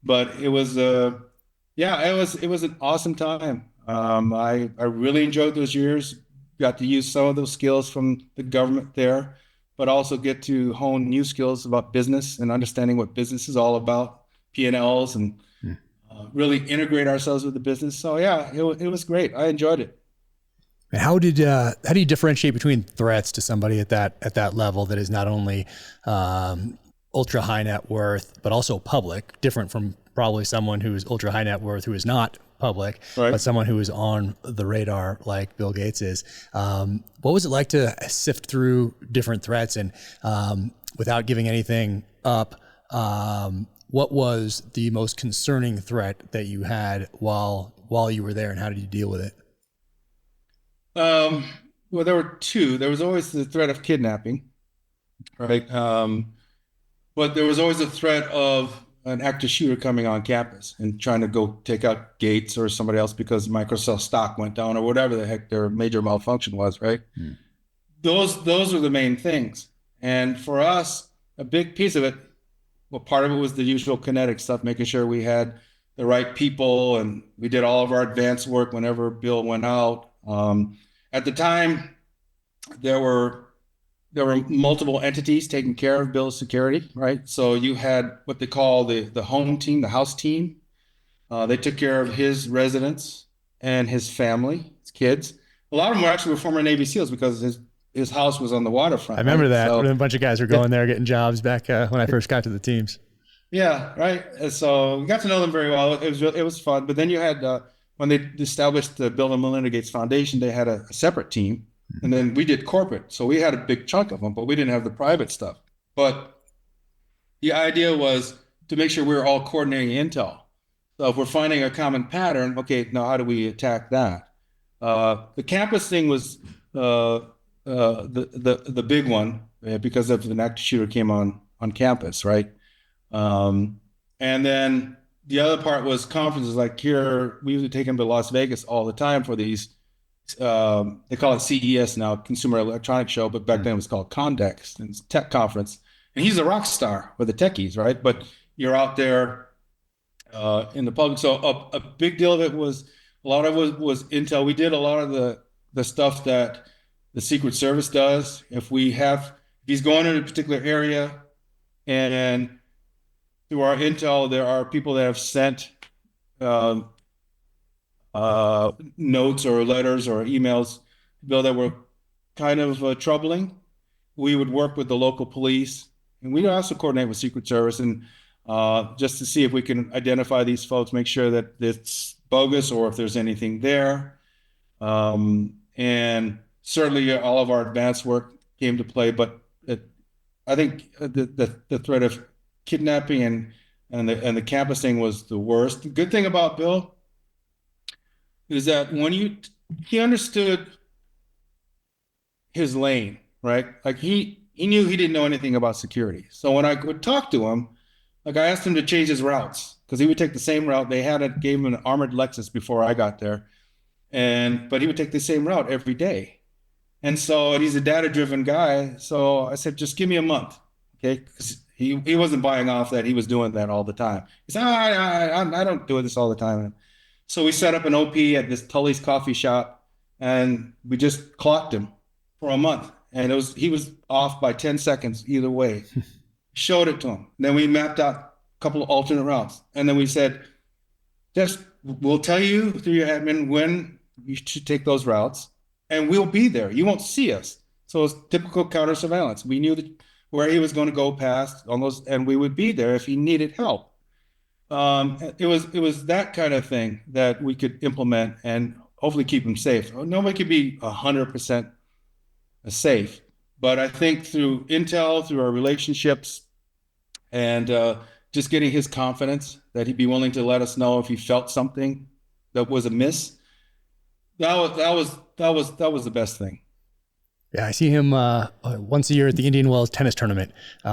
But it was it was an awesome time. I really enjoyed those years, got to use some of those skills from the government there, but also get to hone new skills about business and understanding what business is all about, P&Ls, and really integrate ourselves with the business. So yeah, it was great. I enjoyed it. How do you differentiate between threats to somebody at that level that is not only ultra high net worth but also public, different from probably someone who is ultra high net worth who is not public, right, but someone who is on the radar like Bill Gates is? What was it like to sift through different threats and without giving anything up? What was the most concerning threat that you had while you were there, and how did you deal with it? Well, there were two. There was always the threat of kidnapping, right? But there was always a threat of an active shooter coming on campus and trying to go take out Gates or somebody else because Microsoft stock went down or whatever the heck their major malfunction was, right? Those are the main things. And for us, a big piece of it, well, part of it was the usual kinetic stuff, making sure we had the right people, and we did all of our advanced work whenever Bill went out. At the time, there were multiple entities taking care of Bill's security, right? So you had what they call the home team, the house team. They took care of his residents and his family, his kids. A lot of them were former Navy SEALs because his house was on the waterfront. I remember right? that. So, a bunch of guys were going there getting jobs back when I first got to the teams. Yeah, right. And so we got to know them very well. It was fun. But then you had when they established the Bill and Melinda Gates Foundation, they had a separate team. And then we did corporate. So we had a big chunk of them, but we didn't have the private stuff. But the idea was to make sure we were all coordinating intel. So if we're finding a common pattern, okay, now how do we attack that? The campus thing was the big one because of an active shooter came on campus, right? And then the other part was conferences. Like here, we usually take them to Las Vegas all the time for these. They call it CES now, Consumer Electronics Show, but back then it was called Condex, and it's a tech conference. And he's a rock star with the techies, right? But you're out there in the public. So a big deal of it was, a lot of it was intel. We did a lot of the stuff that the Secret Service does. If he's going in a particular area, and through our intel, there are people that have sent notes or letters or emails, Bill, that were kind of troubling. We would work with the local police, and we also coordinate with Secret Service, and just to see if we can identify these folks, make sure that it's bogus or if there's anything there. And certainly all of our advanced work came to play, but I think the threat of kidnapping and the campus thing was the worst. The good thing about Bill is that when he understood his lane, right? Like he knew he didn't know anything about security. So when I would talk to him, like I asked him to change his routes because he would take the same route. They gave him an armored Lexus before I got there, but he would take the same route every day. And he's a data-driven guy. So I said, just give me a month, okay? Because he wasn't buying off that he was doing that all the time. He said, I don't do this all the time. So we set up an OP at this Tully's coffee shop, and we just clocked him for a month. And he was off by 10 seconds either way. Showed it to him. Then we mapped out a couple of alternate routes. And then we said, we'll tell you through your admin when you should take those routes, and we'll be there. You won't see us. So it's typical counter surveillance. We knew where he was going to go past on those, and we would be there if he needed help. It was that kind of thing that we could implement and hopefully keep him safe. Nobody could be 100% safe, but I think through intel, through our relationships, and just getting his confidence that he'd be willing to let us know if he felt something that was amiss, that was the best thing. Yeah, I see him once a year at the Indian Wells tennis tournament,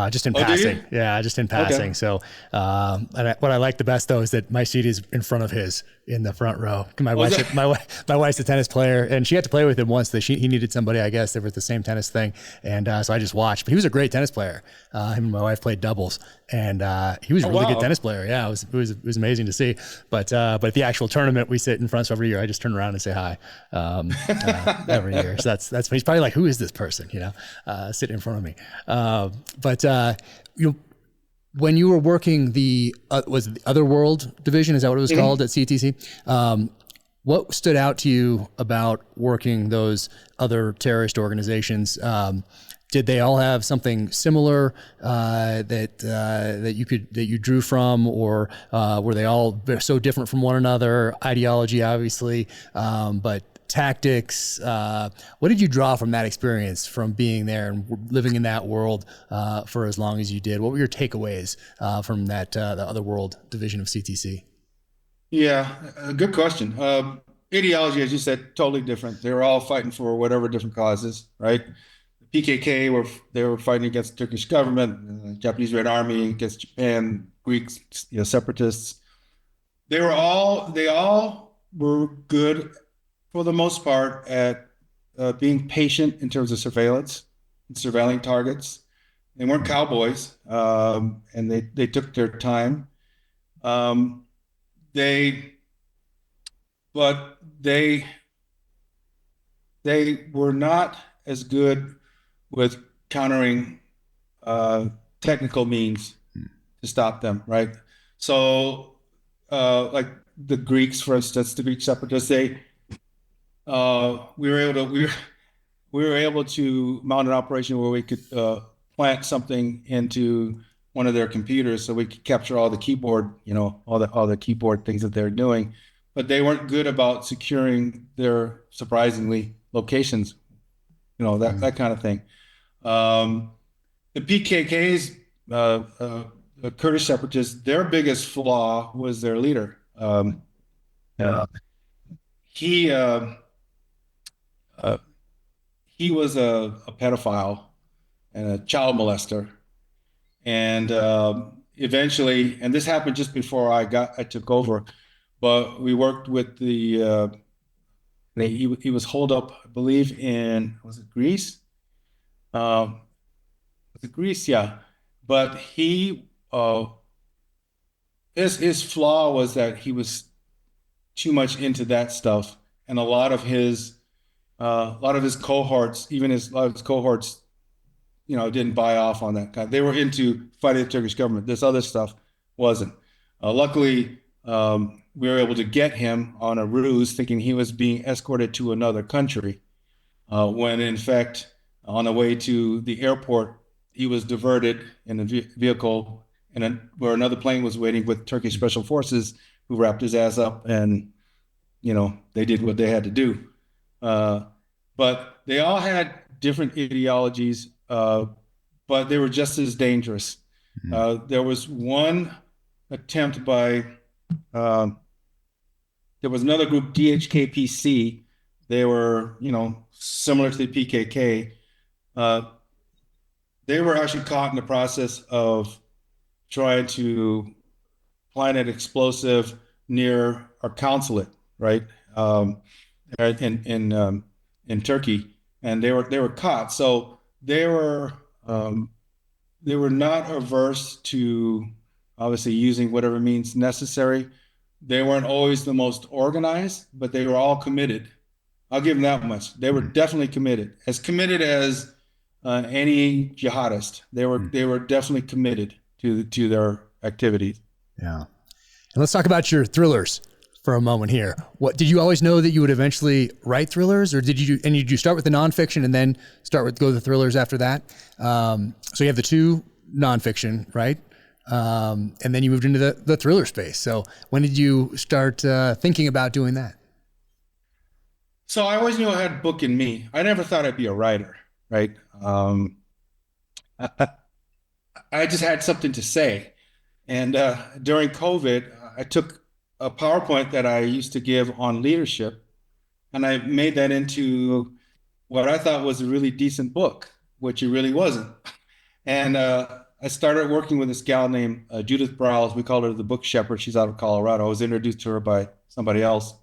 just in passing. Yeah, just in passing. Okay. So, what I like the best though is that my seat is in front of his, in the front row. My wife's a tennis player, and she had to play with him once. He needed somebody, I guess. They were at the same tennis thing, and so I just watched. But he was a great tennis player. Him and my wife played doubles, and he was a really good tennis player. Yeah, it was amazing to see. But at the actual tournament, we sit in front. So every year, I just turn around and say hi every year. So that's he's probably like, who is this person? Sitting in front of me. When you were working was it the Otherworld division? Is that what it was called at CTC? What stood out to you about working those other terrorist organizations? Did they all have something similar that you drew from, or were they all so different from one another? Ideology, obviously, but tactics. What did you draw from that experience, from being there and living in that world for as long as you did? What were your takeaways from that the Otherworld division of CTC? Yeah, good question. Ideology, as you said, totally different. They were all fighting for whatever different causes, right? The PKK they were fighting against the Turkish government, the Japanese Red Army against Japan, Greeks, separatists. They all were good for the most part at being patient in terms of surveillance and surveilling targets. They weren't cowboys, and they took their time. They were not as good with countering technical means to stop them, right? So, like the Greeks, for instance, the Greek separatists, we were able to mount an operation where we could plant something into one of their computers, so we could capture all the keyboard, all the keyboard things that they're doing. But they weren't good about securing their, surprisingly, locations, that kind of thing. The PKK's the Kurdish separatists, their biggest flaw was their leader. Uh, he he was a pedophile and a child molester, and eventually, and this happened just before I took over, but we worked with he was holed up, I believe, in, was it Greece? Was it Greece? Yeah, but his flaw was that he was too much into that stuff, and a lot of his cohorts, even a lot of his cohorts, didn't buy off on that kind. They were into fighting the Turkish government. This other stuff wasn't. Luckily, we were able to get him on a ruse, thinking he was being escorted to another country, when in fact, on the way to the airport, he was diverted in a vehicle, where another plane was waiting with Turkish special forces, who wrapped his ass up, and they did what they had to do. But they all had different ideologies, but they were just as dangerous. There was one attempt by, there was another group, DHKPC. They were, similar to the PKK. They were actually caught in the process of trying to plant an explosive near our consulate, right, in Turkey, and they were caught. So they were not averse to obviously using whatever means necessary. They weren't always the most organized, but they were all committed. I'll give them that much. They were definitely committed as any jihadist. They were definitely committed to their activities. Yeah. And let's talk about your thrillers for a moment here. What did you always know that you would eventually write thrillers, or did you start with the nonfiction and then go to the thrillers after that? So you have the two nonfiction, right? And then you moved into the thriller space. So when did you start thinking about doing that? So I always knew I had a book in me. I never thought I'd be a writer, right? I just had something to say. And during COVID, I took a PowerPoint that I used to give on leadership, and I made that into what I thought was a really decent book, which it really wasn't. And I started working with this gal named Judith Browse. We call her the Book Shepherd. She's out of Colorado. I was introduced to her by somebody else,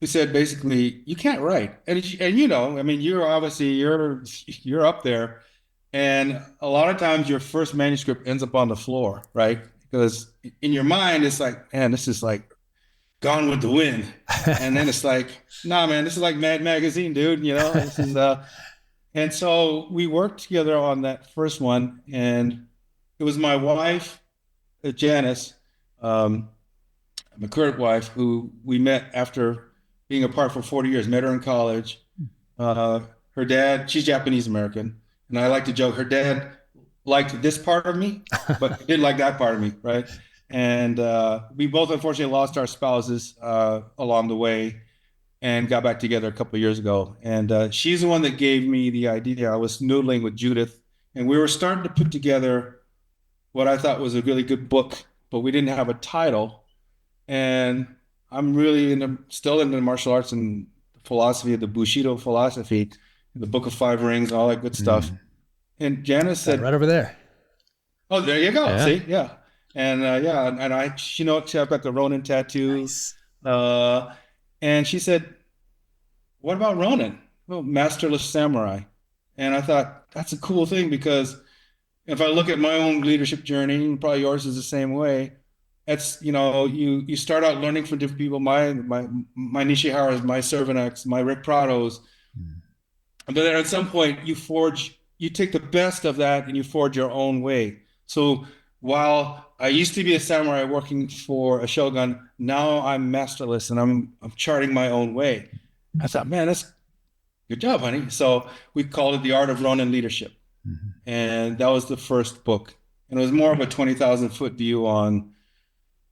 who said basically, you can't write. And I mean, you're obviously, you're up there. And a lot of times your first manuscript ends up on the floor, right? Because in your mind, it's like, man, this is like Gone with the Wind. And then it's like, nah, man, this is like Mad Magazine, dude. This is, and so we worked together on that first one. And it was my wife, Janice, my current wife, who we met after being apart for 40 years, met her in college. Her dad, she's Japanese American. And I like to joke, her dad liked this part of me, but he didn't like that part of me, right? And we both unfortunately lost our spouses along the way, and got back together a couple of years ago. And she's the one that gave me the idea. I was noodling with Judith, and we were starting to put together what I thought was a really good book, but we didn't have a title. And I'm really still into martial arts and philosophy, the Bushido philosophy, the Book of Five Rings, all that good stuff. And Janice said, right over there. Oh, there you go. Yeah. See, yeah. And and I've got the Ronin tattoo. Nice. And she said, what about Ronin? Well, masterless samurai. And I thought, that's a cool thing, because if I look at my own leadership journey, and probably yours is the same way, it's, you start out learning from different people, my Nishiharas, my Cervinax, my Rick Prados. But then at some point you take the best of that and you forge your own way. So while I used to be a samurai working for a shogun, now I'm masterless and I'm charting my own way. I thought, man, that's good job, honey. So we called it The Art of Ronin Leadership. And that was the first book. And it was more of a 20,000-foot view on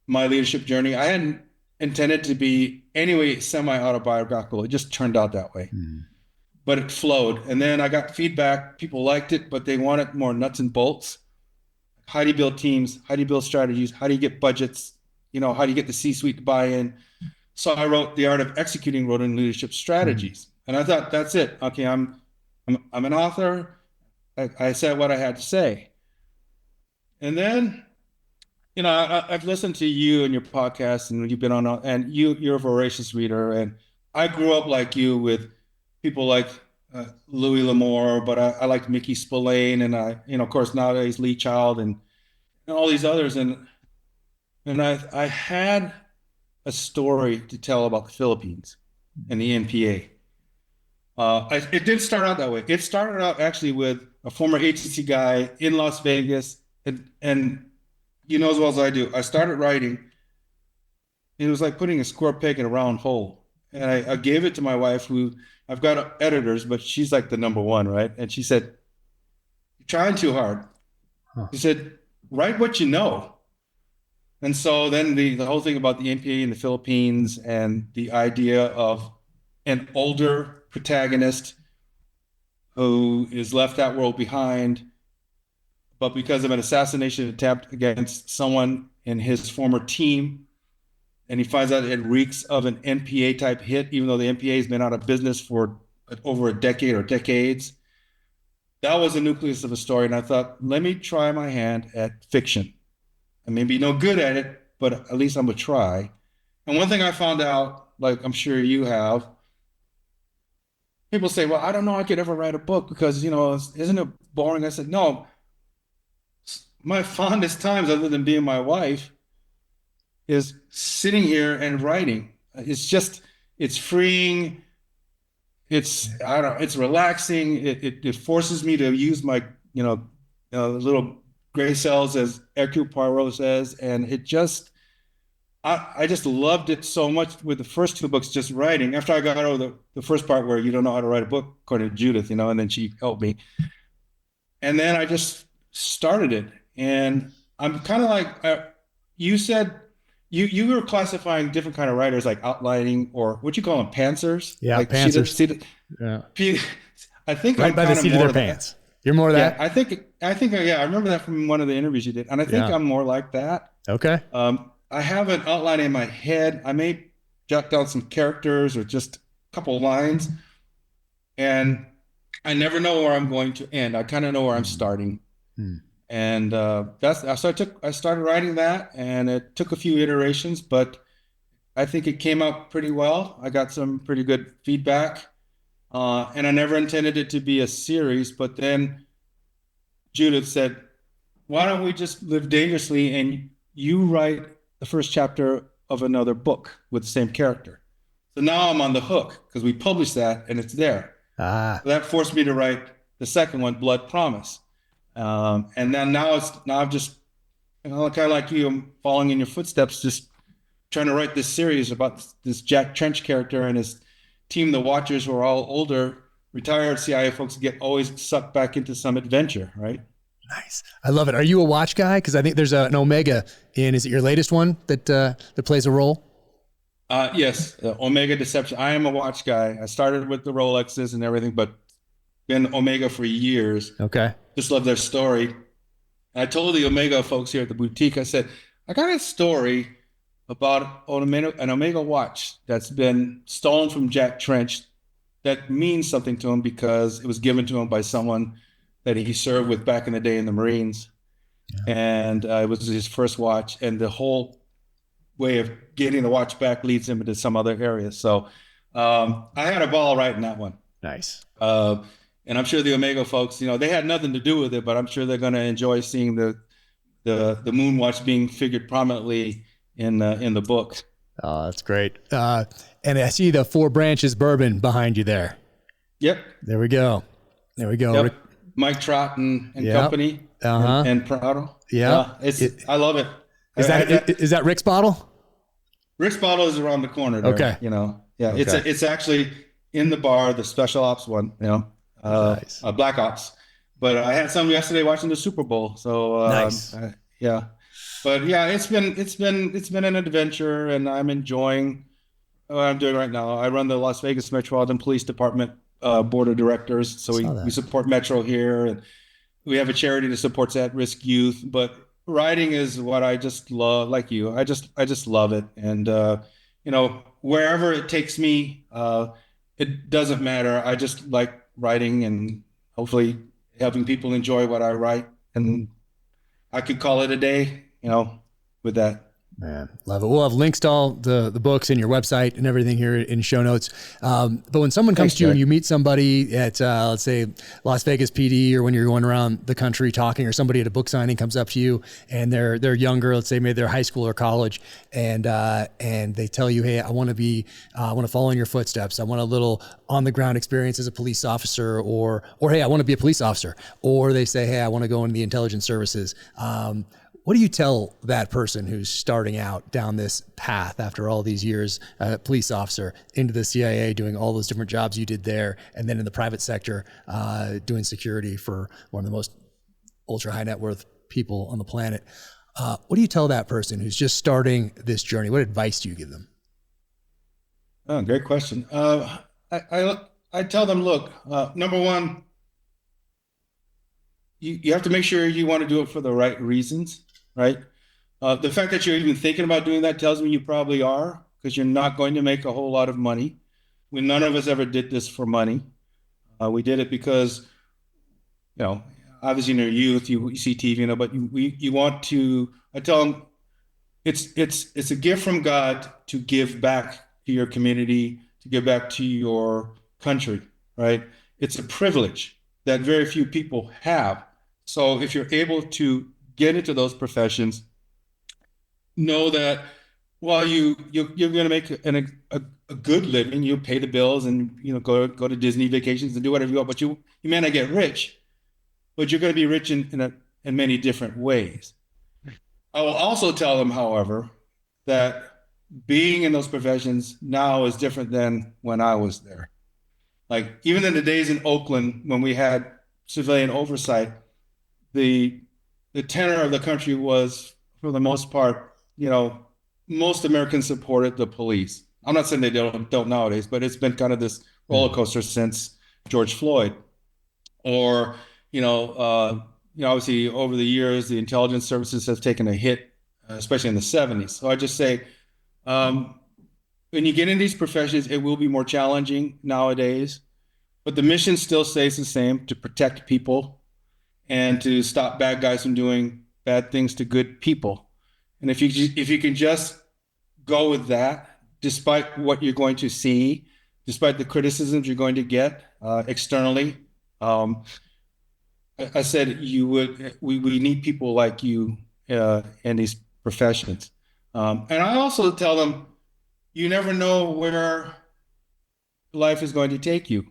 my leadership journey. I hadn't intended to be anyway semi-autobiographical. It just turned out that way. But it flowed. And then I got feedback. People liked it, but they wanted more nuts and bolts. how do you build teams? How do you build strategies? How do you get budgets? How do you get the C-suite to buy in? So I wrote The Art of Executing Rodin Leadership Strategies. And I thought, that's it. Okay, I'm an author. I said what I had to say. And then, I've listened to you and your podcast, and you've been on, and you're a voracious reader. And I grew up like you with people like Louis L'Amour, but I liked Mickey Spillane, and of course nowadays Lee Child and all these others. And I had a story to tell about the Philippines and the NPA. It didn't start out that way. It started out actually with a former agency guy in Las Vegas, and you know as well as I do, I started writing. It was like putting a square peg in a round hole. And I gave it to my wife, who I've got editors, but she's like the number one, right? And she said, "You're trying too hard." Huh. She said, "Write what you know." And so then the whole thing about the NPA in the Philippines and the idea of an older protagonist who is left that world behind, but because of an assassination attempt against someone in his former team, and he finds out it reeks of an NPA type hit, even though the NPA has been out of business for over a decade or decades. That was the nucleus of the story. And I thought, let me try my hand at fiction. I may be no good at it, but at least I'm gonna try. And one thing I found out, like I'm sure you have, people say, well, I don't know I could ever write a book because, isn't it boring? I said, no, my fondest times, other than being my wife, is sitting here and writing. It's freeing. It's relaxing. It forces me to use my, little gray cells, as Hercule Poirot says. And I just loved it so much with the first two books, just writing. After I got over the first part where you don't know how to write a book, according to Judith, and then she helped me. And then I just started it. And I'm kind of like, you said, you were classifying different kind of writers, like outlining, or what you call them, pantsers. Yeah, like pantsers. I think right I'm by the seat of their pants. You're more of that? Yeah, I think, I remember that from one of the interviews you did. And I think I'm more like that. Okay. I have an outline in my head. I may jot down some characters or just a couple lines. And I never know where I'm going to end. I kind of know where I'm starting. And so I started writing that, and it took a few iterations, but I think it came out pretty well. I got some pretty good feedback, and I never intended it to be a series. But then Judith said, "Why don't we just live dangerously and you write the first chapter of another book with the same character?" So now I'm on the hook because we published that and it's there. So that forced me to write the second one, Blood Promise. And then now I'm just, kind of like you, I'm following in your footsteps, just trying to write this series about this Jack Trench character and his team, the Watchers, who are all older, retired CIA folks, get always sucked back into some adventure, right? Nice. I love it. Are you a watch guy? Because I think there's an Omega is it your latest one that plays a role? Yes, Omega Deception. I am a watch guy. I started with the Rolexes and everything, but been Omega for years. Okay. Just love their story. And I told the Omega folks here at the boutique, I said, I got a story about an Omega watch that's been stolen from Jack Trench that means something to him because it was given to him by someone that he served with back in the day in the Marines. Yeah. And it was his first watch, and the whole way of getting the watch back leads him into some other area. So I had a ball writing that one. Nice. And I'm sure the Omega folks, they had nothing to do with it, but I'm sure they're going to enjoy seeing the moon watch being figured prominently in the book. Oh, that's great. And I see the Four Branches bourbon behind you there. Yep. There we go. Yep. Mike Trott and company and Prado. Yeah. I love it. Is that Rick's bottle? Rick's bottle is around the corner there. Okay. Yeah. Okay. It's actually in the bar, the special ops one, nice. Black Ops. But I had some yesterday watching the Super Bowl. So nice. Yeah. But yeah, it's been an adventure, and I'm enjoying what I'm doing right now. I run the Las Vegas Metropolitan Police Department board of directors. So we support Metro here, and we have a charity that supports at-risk youth, but writing is what I just love, like you. I just love it. And, wherever it takes me, it doesn't matter. I just like writing and hopefully helping people enjoy what I write. And I could call it a day, with that. Man, love it. We'll have links to all the books and your website and everything here in show notes. But when someone comes to you and you meet somebody at, let's say, Las Vegas PD, or when you're going around the country talking, or somebody at a book signing comes up to you and they're younger, let's say maybe they're high school or college, and they tell you, hey, I want to follow in your footsteps. I want a little on the ground experience as a police officer, or hey, I want to be a police officer, or they say, hey, I want to go into the intelligence services. What do you tell that person who's starting out down this path after all these years, police officer, into the CIA, doing all those different jobs you did there, and then in the private sector, doing security for one of the most ultra high net worth people on the planet? What do you tell that person who's just starting this journey? What advice do you give them? Oh, great question. I tell them, look, number one, you have to make sure you want to do it for the right reasons. Right? The fact that you're even thinking about doing that tells me you probably are, because you're not going to make a whole lot of money. None of us ever did this for money. We did it because, obviously in your youth, you see TV, but you want to, I tell them, it's a gift from God to give back to your community, to give back to your country, right? It's a privilege that very few people have. So if you're able to get into those professions, know that while you're going to make a good living, you pay the bills and go to Disney vacations and do whatever you want, but you may not get rich, but you're going to be rich in many different ways. I will also tell them, however, that being in those professions now is different than when I was there. Like even in the days in Oakland when we had civilian oversight, the tenor of the country was, for the most part, most Americans supported the police. I'm not saying they don't nowadays, but it's been kind of this roller coaster since George Floyd. Or, obviously over the years, the intelligence services have taken a hit, especially in the 70s. So I just say, when you get in these professions, it will be more challenging nowadays, but the mission still stays the same: to protect people and to stop bad guys from doing bad things to good people. And if you can just go with that, despite what you're going to see, despite the criticisms you're going to get externally, I said we need people like you in these professions. And I also tell them, you never know where life is going to take you.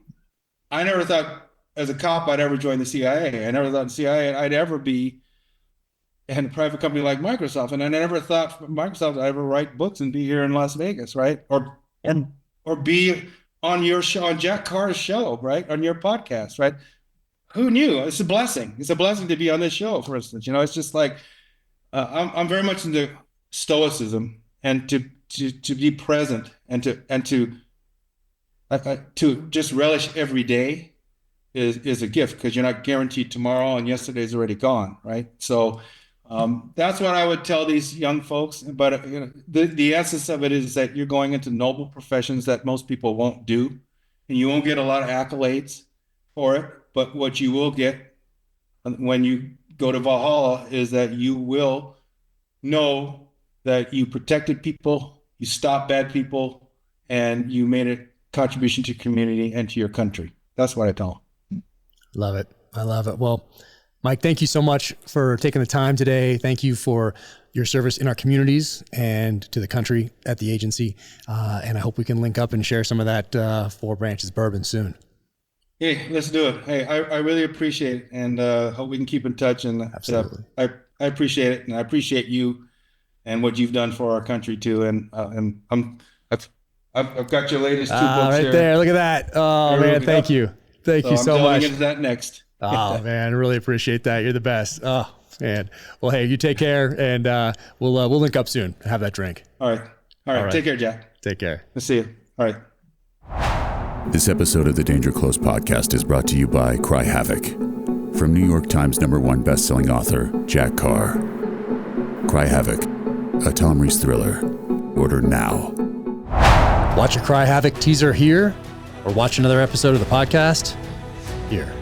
I never thought, as a cop, I'd ever join the CIA. I never thought the CIA I'd ever be in a private company like Microsoft. And I never thought from Microsoft I'd ever write books and be here in Las Vegas, right? Or be on your show, on Jack Carr's show, right? On your podcast, right? Who knew? It's a blessing. It's a blessing to be on this show, for instance. It's just like, I'm very much into stoicism, and to be present and to just relish every day is a gift, because you're not guaranteed tomorrow, and yesterday's already gone, right? So that's what I would tell these young folks. But the essence of it is that you're going into noble professions that most people won't do, and you won't get a lot of accolades for it. But what you will get when you go to Valhalla is that you will know that you protected people, you stopped bad people, and you made a contribution to your community and to your country. That's what I tell them. Love it. I love it. Well, Mike, thank you so much for taking the time today. Thank you for your service in our communities and to the country at the agency. And I hope we can link up and share some of that Four Branches bourbon soon. Hey, let's do it. Hey, I really appreciate it, and hope we can keep in touch. And absolutely, I appreciate it, and I appreciate you and what you've done for our country too. And I've got your latest two books right here. there. Look at that. Oh man, thank you. Thank you so much. I'm into that next. Oh man, I really appreciate that. You're the best. Oh man. Well, hey, you take care, and we'll link up soon. Have that drink. All right. Take care, Jack. Take care. Let's see you. All right. This episode of the Danger Close podcast is brought to you by Cry Havoc. from New York Times #1 best-selling author Jack Carr. Cry Havoc, a Tom Reese thriller. Order now. Watch a Cry Havoc teaser here, or watch another episode of the podcast here.